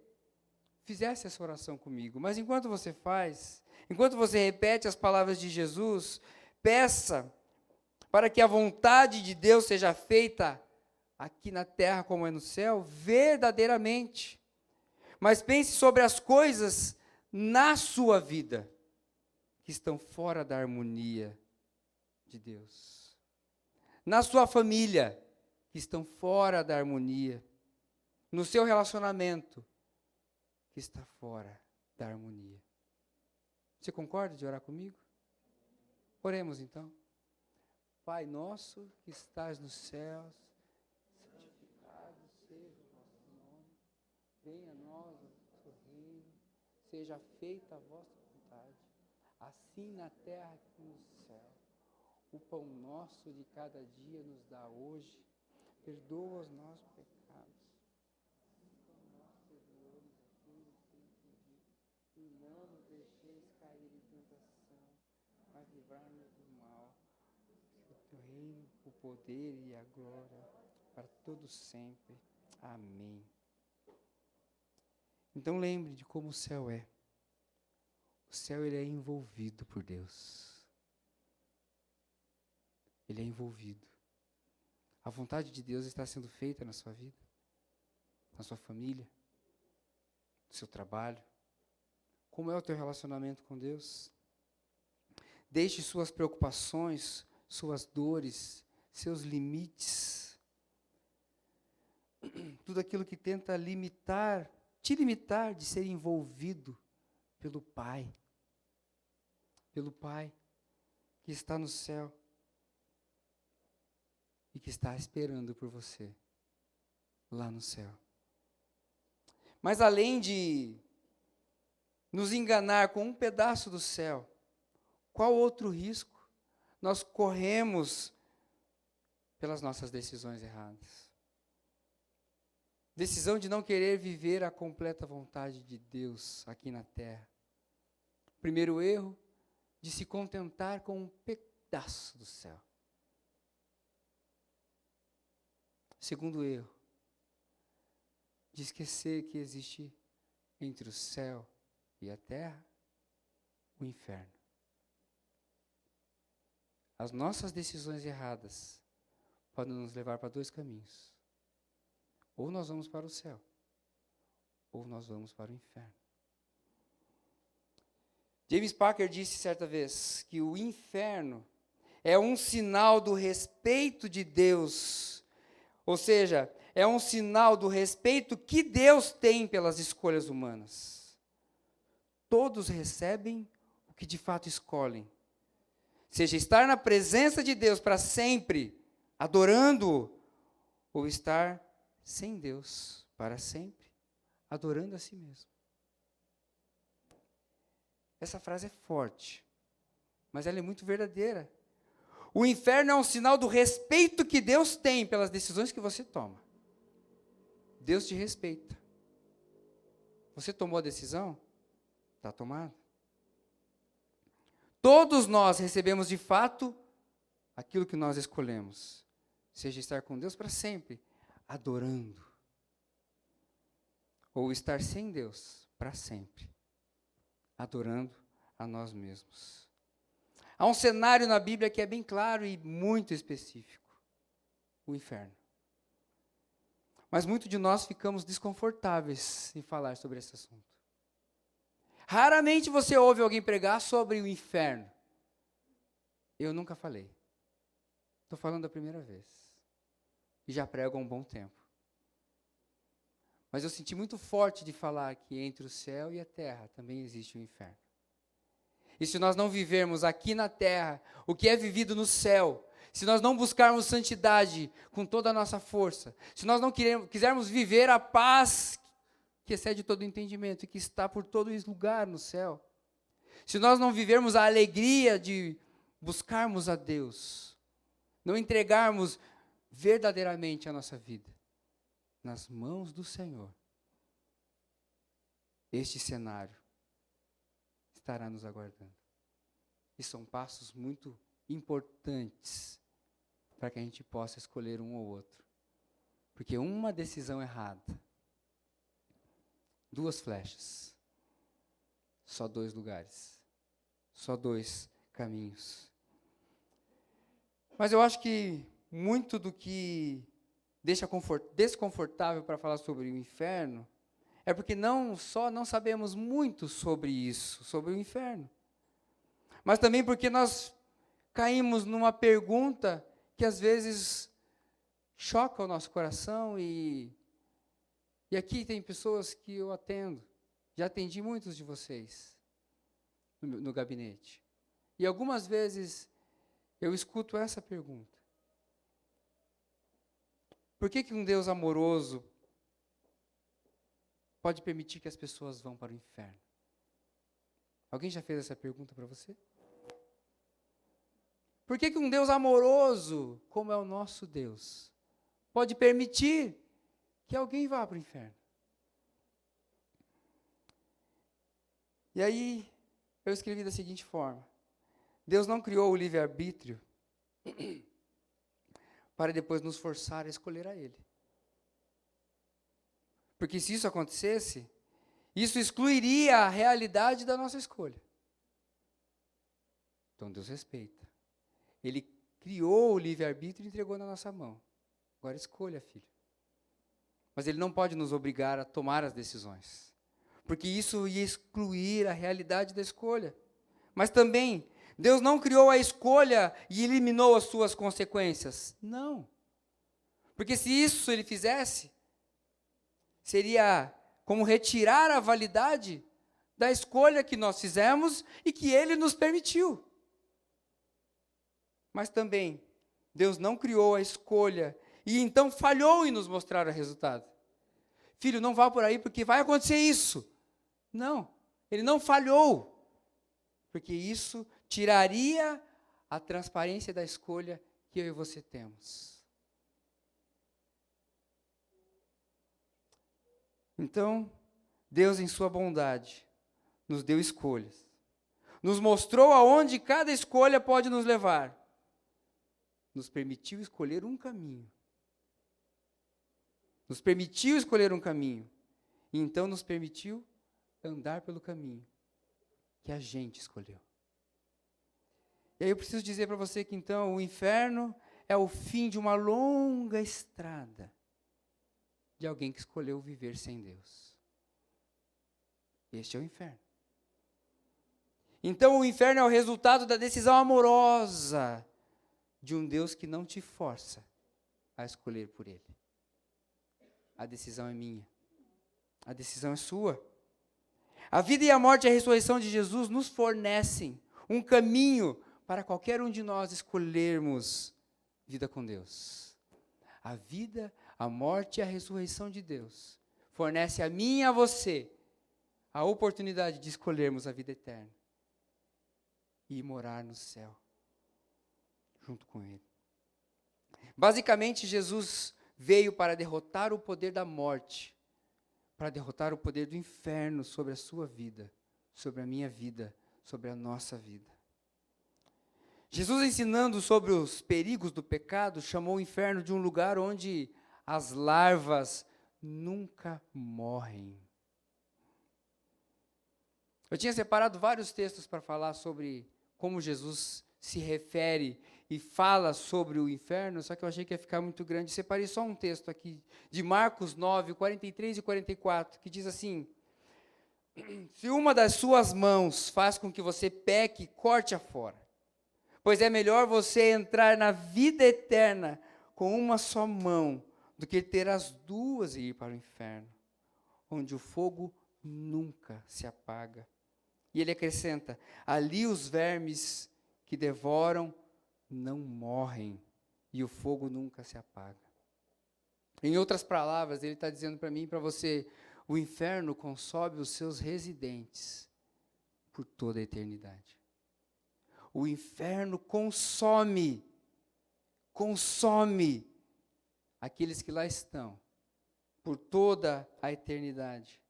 fizesse essa oração comigo. Mas enquanto você faz, enquanto você repete as palavras de Jesus, peça para que a vontade de Deus seja feita aqui na terra como é no céu, verdadeiramente. Mas pense sobre as coisas na sua vida que estão fora da harmonia de Deus. Na sua família, que estão fora da harmonia. No seu relacionamento, que está fora da harmonia. Você concorda de orar comigo? Oremos então. Pai nosso que estás nos céus, santificado seja o vosso nome, venha a nós o vosso reino, seja feita a vossa vontade, assim na terra como no céu. O pão nosso de cada dia nos dá hoje, perdoa os nossos pecados, assim como nós perdoamos a quem nos tem pedido, e não nos deixeis cair em tentação, mas livrai-nos do mal. O teu reino, o poder e a glória, para todos sempre. Amém. Então lembre de como o céu é. O céu ele é envolvido por Deus. Ele é envolvido. A vontade de Deus está sendo feita na sua vida, na sua família, no seu trabalho. Como é o teu relacionamento com Deus? Deixe suas preocupações, suas dores, seus limites, tudo aquilo que tenta te limitar de ser envolvido pelo Pai que está no céu e que está esperando por você lá no céu. Mas além de nos enganar com um pedaço do céu, qual outro risco nós corremos pelas nossas decisões erradas? Decisão de não querer viver a completa vontade de Deus aqui na terra. Primeiro erro, de se contentar com um pedaço do céu. Segundo erro, de esquecer que existe entre o céu e a terra o inferno. As nossas decisões erradas podem nos levar para dois caminhos. Ou nós vamos para o céu, ou nós vamos para o inferno. James Packer disse certa vez que o inferno é um sinal do respeito de Deus, ou seja, é um sinal do respeito que Deus tem pelas escolhas humanas. Todos recebem o que de fato escolhem, seja estar na presença de Deus para sempre, adorando-o, ou estar sem Deus para sempre, adorando a si mesmo. Essa frase é forte, mas ela é muito verdadeira. O inferno é um sinal do respeito que Deus tem pelas decisões que você toma. Deus te respeita. Você tomou a decisão? Está tomado. Todos nós recebemos de fato aquilo que nós escolhemos, seja estar com Deus para sempre, adorando, ou estar sem Deus para sempre, adorando a nós mesmos. Há um cenário na Bíblia que é bem claro e muito específico: o inferno. Mas muitos de nós ficamos desconfortáveis em falar sobre esse assunto. Raramente você ouve alguém pregar sobre o inferno. Eu nunca falei. Estou falando a primeira vez. E já prego há um bom tempo. Mas eu senti muito forte de falar que entre o céu e a terra também existe o inferno. E se nós não vivermos aqui na terra o que é vivido no céu, se nós não buscarmos santidade com toda a nossa força, se nós não quisermos viver a paz que excede todo entendimento e que está por todo lugar no céu, se nós não vivermos a alegria de buscarmos a Deus, não entregarmos verdadeiramente a nossa vida nas mãos do Senhor, este cenário estará nos aguardando. E são passos muito importantes para que a gente possa escolher um ou outro. Porque uma decisão errada, duas flechas, só dois lugares, só dois caminhos. Mas eu acho que muito do que deixa desconfortável para falar sobre o inferno é porque não só não sabemos muito sobre isso, sobre o inferno, mas também porque nós caímos numa pergunta que às vezes choca o nosso coração e aqui tem pessoas que eu atendo, já atendi muitos de vocês no gabinete, e algumas vezes eu escuto essa pergunta: por que um Deus amoroso pode permitir que as pessoas vão para o inferno? Alguém já fez essa pergunta para você? Por que um Deus amoroso, como é o nosso Deus, pode permitir que alguém vá para o inferno? E aí, eu escrevi da seguinte forma: Deus não criou o livre-arbítrio para depois nos forçar a escolher a Ele. Porque se isso acontecesse, isso excluiria a realidade da nossa escolha. Então Deus respeita. Ele criou o livre-arbítrio e entregou na nossa mão. Agora escolha, filho. Mas Ele não pode nos obrigar a tomar as decisões, porque isso ia excluir a realidade da escolha. Mas também, Deus não criou a escolha e eliminou as suas consequências. Não. Porque se isso Ele fizesse, seria como retirar a validade da escolha que nós fizemos e que Ele nos permitiu. Mas também, Deus não criou a escolha e então falhou em nos mostrar o resultado. Filho, não vá por aí porque vai acontecer isso. Não, Ele não falhou, porque isso tiraria a transparência da escolha que eu e você temos. Então, Deus, em sua bondade, nos deu escolhas. Nos mostrou aonde cada escolha pode nos levar. Nos permitiu escolher um caminho. Nos permitiu escolher um caminho. E então nos permitiu andar pelo caminho que a gente escolheu. E aí eu preciso dizer para você que então o inferno é o fim de uma longa estrada de alguém que escolheu viver sem Deus. Este é o inferno. Então o inferno é o resultado da decisão amorosa de um Deus que não te força a escolher por Ele. A decisão é minha. A decisão é sua. A vida e a morte e a ressurreição de Jesus nos fornecem um caminho para qualquer um de nós escolhermos vida com Deus. A vida, a morte e a ressurreição de Deus fornece a mim e a você a oportunidade de escolhermos a vida eterna e morar no céu junto com Ele. Basicamente, Jesus veio para derrotar o poder da morte, para derrotar o poder do inferno sobre a sua vida, sobre a minha vida, sobre a nossa vida. Jesus, ensinando sobre os perigos do pecado, chamou o inferno de um lugar onde as larvas nunca morrem. Eu tinha separado vários textos para falar sobre como Jesus se refere e fala sobre o inferno, só que eu achei que ia ficar muito grande. Separei só um texto aqui, de Marcos 9, 43 e 44, que diz assim: se uma das suas mãos faz com que você peque, corte-a fora. Pois é melhor você entrar na vida eterna com uma só mão, do que ter as duas e ir para o inferno, onde o fogo nunca se apaga. E ele acrescenta: ali os vermes que devoram não morrem, e o fogo nunca se apaga. Em outras palavras, ele está dizendo para mim e para você: o inferno consome os seus residentes por toda a eternidade. O inferno consome aqueles que lá estão por toda a eternidade.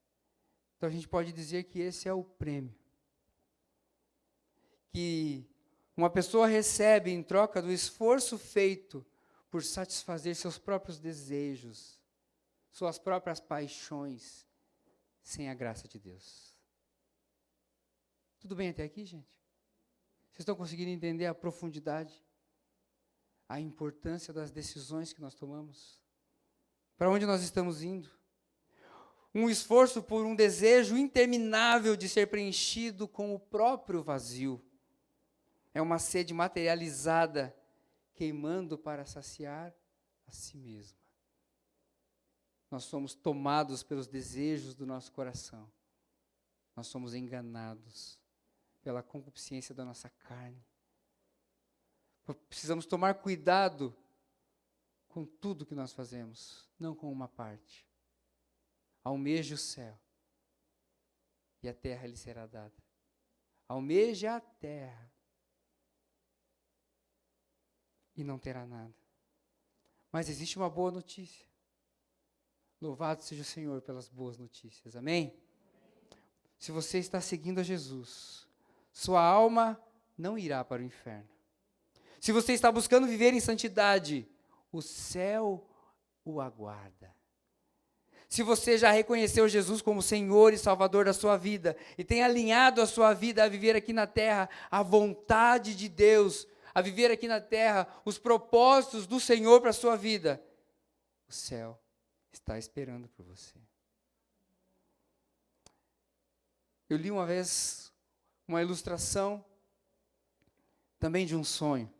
Então a gente pode dizer que esse é o prêmio que uma pessoa recebe em troca do esforço feito por satisfazer seus próprios desejos, suas próprias paixões, sem a graça de Deus. Tudo bem até aqui, gente? Vocês estão conseguindo entender a profundidade, a importância das decisões que nós tomamos? Para onde nós estamos indo? Um esforço por um desejo interminável de ser preenchido com o próprio vazio. É uma sede materializada, queimando para saciar a si mesma. Nós somos tomados pelos desejos do nosso coração. Nós somos enganados pela concupiscência da nossa carne. Precisamos tomar cuidado com tudo que nós fazemos, não com uma parte. Almeje o céu, e a terra lhe será dada. Almeje a terra, e não terá nada. Mas existe uma boa notícia. Louvado seja o Senhor pelas boas notícias. Amém? Se você está seguindo a Jesus, sua alma não irá para o inferno. Se você está buscando viver em santidade, o céu o aguarda. Se você já reconheceu Jesus como Senhor e Salvador da sua vida, e tem alinhado a sua vida a viver aqui na terra, a vontade de Deus, a viver aqui na terra os propósitos do Senhor para a sua vida, o céu está esperando por você. Eu li uma vez uma ilustração também de um sonho.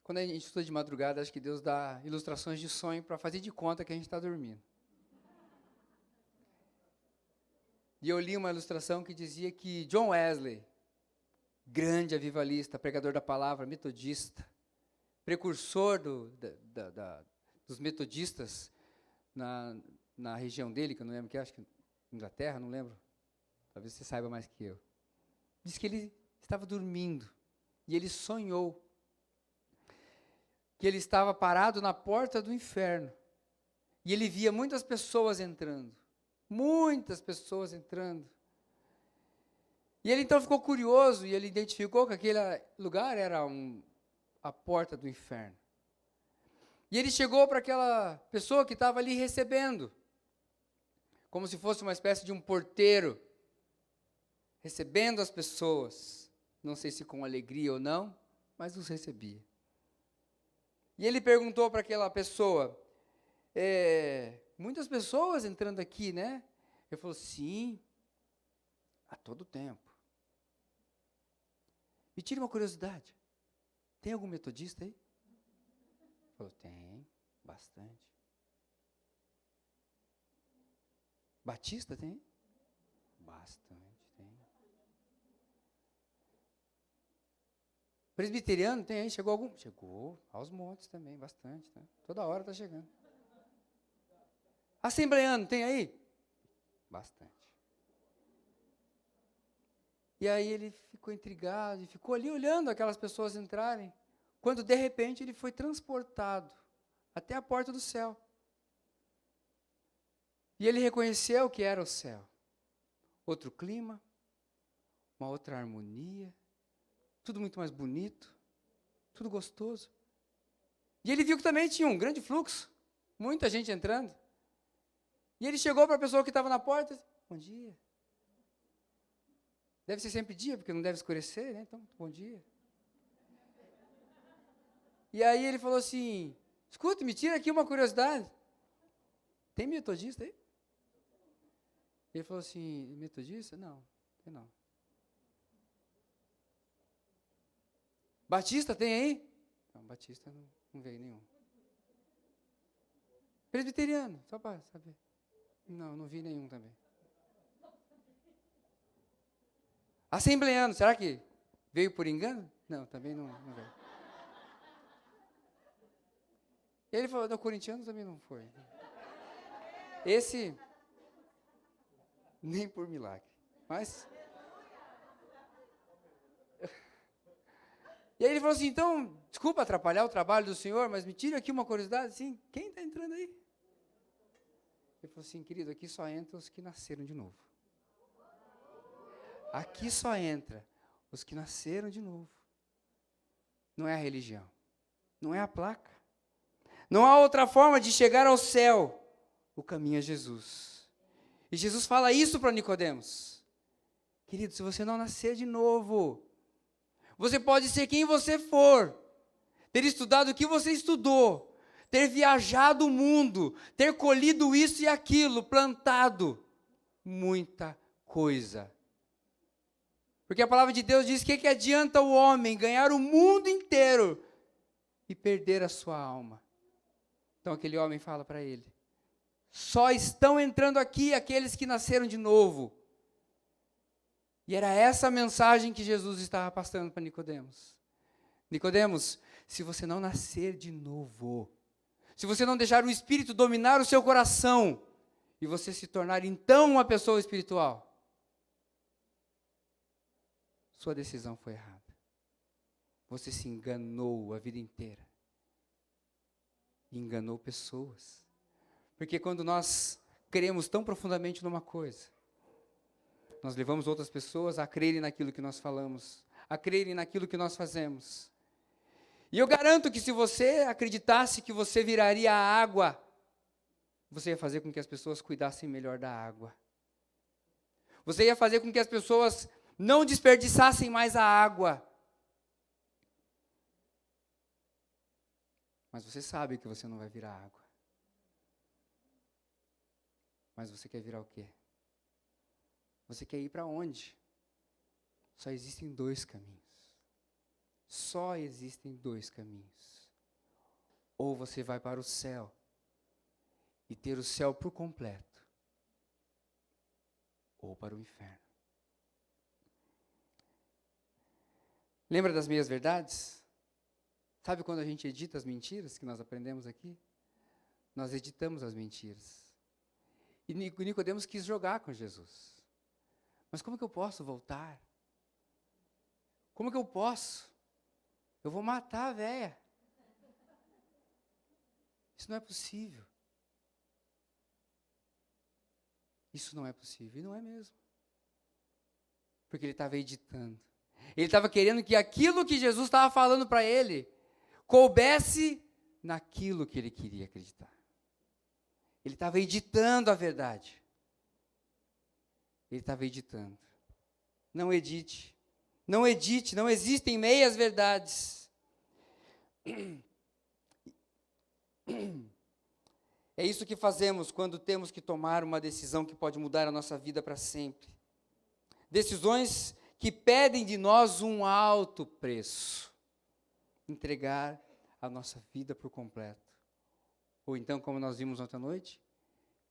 Quando a gente estuda de madrugada, acho que Deus dá ilustrações de sonho para fazer de conta que a gente está dormindo. E eu li uma ilustração que dizia que John Wesley, grande avivalista, pregador da palavra, metodista, precursor dos metodistas na região dele, que eu não lembro que acho que Inglaterra, não lembro. Talvez você saiba mais que eu. Diz que ele estava dormindo e ele sonhou que ele estava parado na porta do inferno. E ele via muitas pessoas entrando. Muitas pessoas entrando. E ele então ficou curioso e ele identificou que aquele lugar era a porta do inferno. E ele chegou para aquela pessoa que estava ali recebendo, como se fosse uma espécie de um porteiro, recebendo as pessoas, não sei se com alegria ou não, mas os recebia. E ele perguntou para aquela pessoa, muitas pessoas entrando aqui, né? Ele falou, sim, a todo tempo. Me tire uma curiosidade, tem algum metodista aí? Ele falou, tem, bastante. Batista tem? Bastante, tem. Presbiteriano tem aí? Chegou algum? Chegou, aos montes também, bastante. Tá? Toda hora está chegando. Assembleano tem aí? Bastante. E aí ele ficou intrigado e ficou ali olhando aquelas pessoas entrarem, quando de repente ele foi transportado até a porta do céu. E ele reconheceu que era o céu. Outro clima, uma outra harmonia, tudo muito mais bonito, tudo gostoso. E ele viu que também tinha um grande fluxo, muita gente entrando. E ele chegou para a pessoa que estava na porta e disse, bom dia. Deve ser sempre dia, porque não deve escurecer, né? Então, bom dia. E aí ele falou assim, escuta, me tira aqui uma curiosidade. Tem metodista aí? Ele falou assim, metodista? Não, tem não. Batista tem aí? Não, Batista não veio nenhum. Presbiteriano, só para saber. Não vi nenhum também. Assembleano, será que veio por engano? Não, também não veio. Ele falou, do corintiano também não foi. Esse, nem por milagre. Mas... E aí ele falou assim, então, desculpa atrapalhar o trabalho do senhor, mas me tira aqui uma curiosidade, assim, quem está entrando aí? Ele falou assim, querido, aqui só entra os que nasceram de novo. Aqui só entra os que nasceram de novo. Não é a religião, não é a placa. Não há outra forma de chegar ao céu. O caminho é Jesus. E Jesus fala isso para Nicodemos. Querido, se você não nascer de novo, você pode ser quem você for, ter estudado o que você estudou, ter viajado o mundo, ter colhido isso e aquilo, plantado muita coisa. Porque a palavra de Deus diz que adianta o homem ganhar o mundo inteiro e perder a sua alma. Então aquele homem fala para ele, só estão entrando aqui aqueles que nasceram de novo. E era essa a mensagem que Jesus estava passando para Nicodemos. Nicodemos, se você não nascer de novo, se você não deixar o Espírito dominar o seu coração, e você se tornar então uma pessoa espiritual, sua decisão foi errada. Você se enganou a vida inteira. E enganou pessoas. Porque quando nós cremos tão profundamente numa coisa, nós levamos outras pessoas a crerem naquilo que nós falamos, a crerem naquilo que nós fazemos. E eu garanto que se você acreditasse que você viraria a água, você ia fazer com que as pessoas cuidassem melhor da água. Você ia fazer com que as pessoas não desperdiçassem mais a água. Mas você sabe que você não vai virar água. Mas você quer virar o quê? Você quer ir para onde? Só existem dois caminhos. Só existem dois caminhos. Ou você vai para o céu e ter o céu por completo, ou para o inferno. Lembra das meias verdades? Sabe quando a gente edita as mentiras que nós aprendemos aqui? Nós editamos as mentiras. E Nicodemos quis jogar com Jesus. Mas como que eu posso voltar? Como que eu posso? Eu vou matar a véia. Isso não é possível. Isso não é possível. E não é mesmo. Porque ele estava editando. Ele estava querendo que aquilo que Jesus estava falando para ele coubesse naquilo que ele queria acreditar. Ele estava editando a verdade. Ele estava editando. Não edite. Não edite. Não existem meias verdades. É isso que fazemos quando temos que tomar uma decisão que pode mudar a nossa vida para sempre. Decisões que pedem de nós um alto preço. Entregar a nossa vida por completo. Ou então, como nós vimos ontem à noite,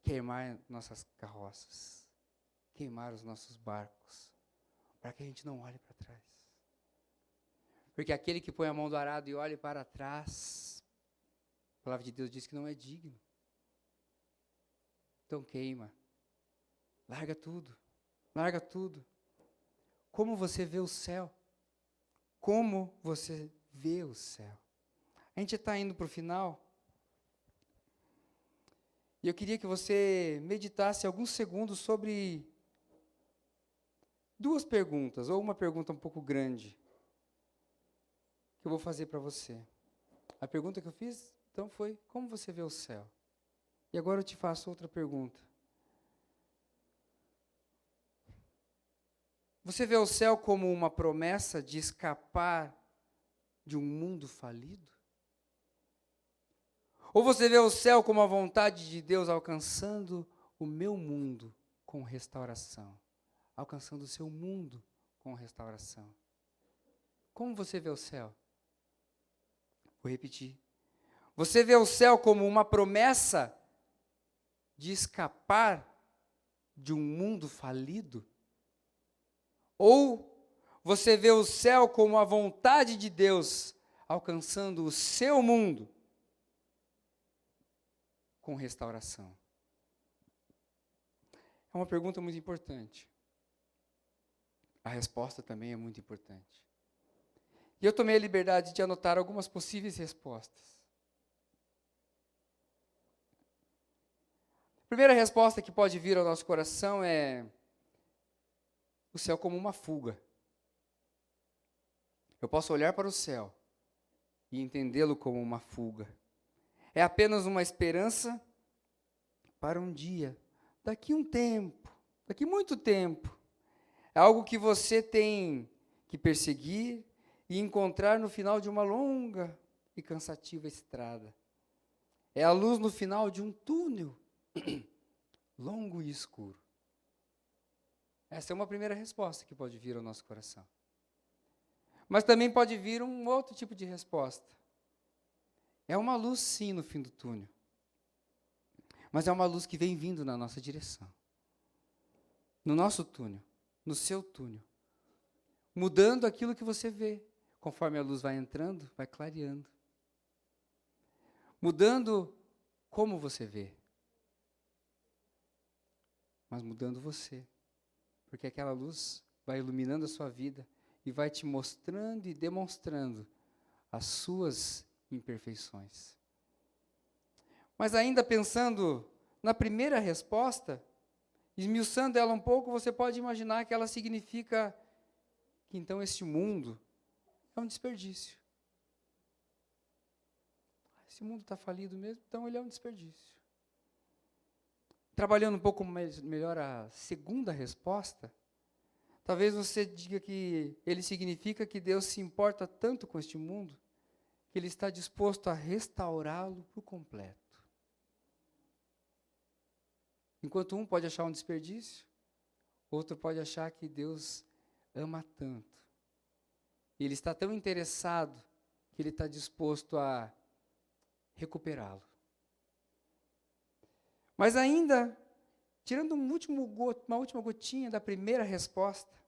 queimar nossas carroças. Queimar os nossos barcos. Para que a gente não olhe para trás. Porque aquele que põe a mão do arado e olha para trás, a palavra de Deus diz que não é digno. Então queima. Larga tudo. Larga tudo. Como você vê o céu? Como você vê o céu? A gente está indo para o final. E eu queria que você meditasse alguns segundos sobre duas perguntas, ou uma pergunta um pouco grande, que eu vou fazer para você. A pergunta que eu fiz, então, foi: como você vê o céu? E agora eu te faço outra pergunta. Você vê o céu como uma promessa de escapar de um mundo falido? Ou você vê o céu como a vontade de Deus alcançando o meu mundo com restauração? Alcançando o seu mundo com restauração. Como você vê o céu? Vou repetir. Você vê o céu como uma promessa de escapar de um mundo falido? Ou você vê o céu como a vontade de Deus alcançando o seu mundo com restauração? É uma pergunta muito importante. A resposta também é muito importante. E eu tomei a liberdade de anotar algumas possíveis respostas. A primeira resposta que pode vir ao nosso coração é o céu como uma fuga. Eu posso olhar para o céu e entendê-lo como uma fuga. É apenas uma esperança para um dia, daqui um tempo, daqui muito tempo. É algo que você tem que perseguir e encontrar no final de uma longa e cansativa estrada. É a luz no final de um túnel longo e escuro. Essa é uma primeira resposta que pode vir ao nosso coração. Mas também pode vir um outro tipo de resposta. É uma luz, sim, no fim do túnel. Mas é uma luz que vem vindo na nossa direção. No nosso túnel, no seu túnel. Mudando aquilo que você vê. Conforme a luz vai entrando, vai clareando. Mudando como você vê. Mas mudando você. Porque aquela luz vai iluminando a sua vida e vai te mostrando e demonstrando as suas imperfeições. Mas ainda pensando na primeira resposta, esmiuçando ela um pouco, você pode imaginar que ela significa que então este mundo é um desperdício. Esse mundo está falido mesmo, então ele é um desperdício. trabalhando um pouco melhor a segunda resposta, talvez você diga que ele significa que Deus se importa tanto com este mundo, que Ele está disposto a restaurá-lo por completo. Enquanto um pode achar um desperdício, outro pode achar que Deus ama tanto. E Ele está tão interessado que Ele está disposto a recuperá-lo. Mas ainda, tirando uma última gotinha da primeira resposta,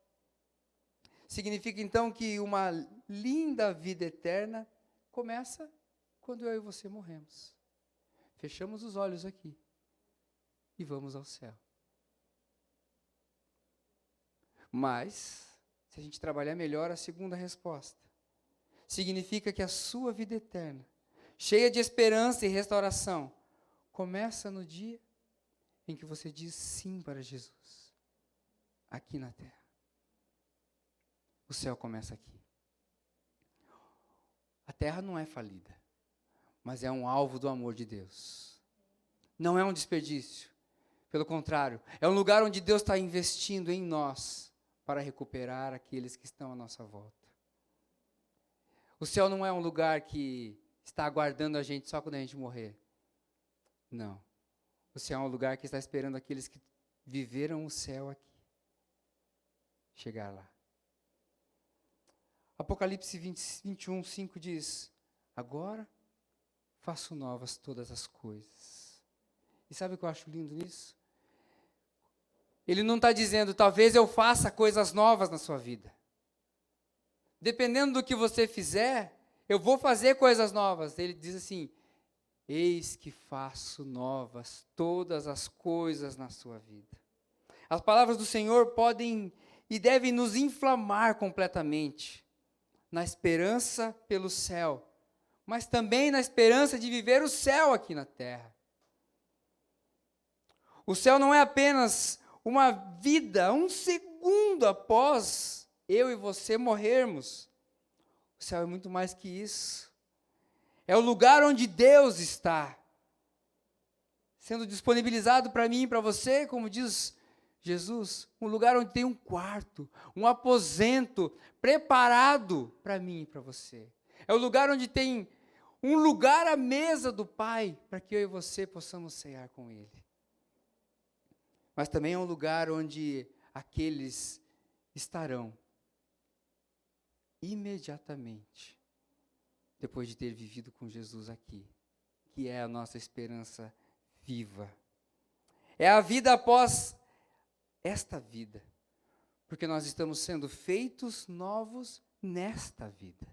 significa então que uma linda vida eterna começa quando eu e você morremos. Fechamos os olhos aqui e vamos ao céu. Mas, se a gente trabalhar melhor a segunda resposta, significa que a sua vida eterna, cheia de esperança e restauração, começa no dia em que você diz sim para Jesus, aqui na terra. O céu começa aqui. A terra não é falida, mas é um alvo do amor de Deus. Não é um desperdício. Pelo contrário, é um lugar onde Deus está investindo em nós para recuperar aqueles que estão à nossa volta. O céu não é um lugar que está aguardando a gente só quando a gente morrer. Não. O céu é um lugar que está esperando aqueles que viveram o céu aqui chegar lá. Apocalipse 21, 5 diz: agora faço novas todas as coisas. E sabe o que eu acho lindo nisso? Ele não está dizendo, talvez eu faça coisas novas na sua vida. Dependendo do que você fizer, eu vou fazer coisas novas. Ele diz assim, eis que faço novas todas as coisas na sua vida. As palavras do Senhor podem e devem nos inflamar completamente, na esperança pelo céu, mas também na esperança de viver o céu aqui na terra. O céu não é apenas uma vida, um segundo após eu e você morrermos. O céu é muito mais que isso. É o lugar onde Deus está, sendo disponibilizado para mim e para você, como diz Jesus, um lugar onde tem um quarto, um aposento preparado para mim e para você. É o lugar onde tem um lugar à mesa do Pai, para que eu e você possamos cear com Ele. Mas também é um lugar onde aqueles estarão imediatamente, depois de ter vivido com Jesus aqui, que é a nossa esperança viva. É a vida após esta vida, porque nós estamos sendo feitos novos nesta vida.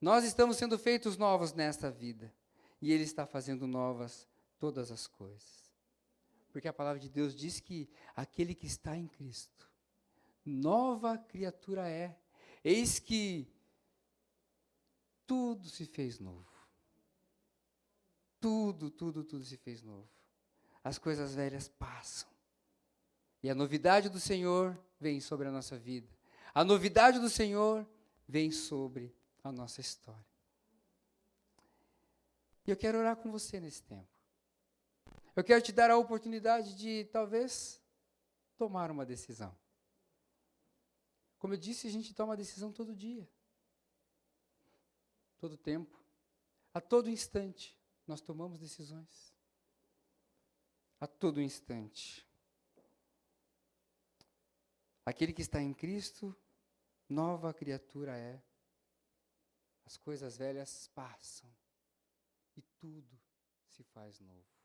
Nós estamos sendo feitos novos nesta vida, e Ele está fazendo novas todas as coisas. Porque a palavra de Deus diz que aquele que está em Cristo, nova criatura é. Eis que tudo se fez novo. Tudo se fez novo. As coisas velhas passam. E a novidade do Senhor vem sobre a nossa vida. A novidade do Senhor vem sobre a nossa história. E eu quero orar com você nesse tempo. Eu quero te dar a oportunidade de, talvez, tomar uma decisão. Como eu disse, a gente toma decisão todo dia. Todo tempo. A todo instante, nós tomamos decisões. A todo instante. Aquele que está em Cristo, nova criatura é. As coisas velhas passam e tudo se faz novo.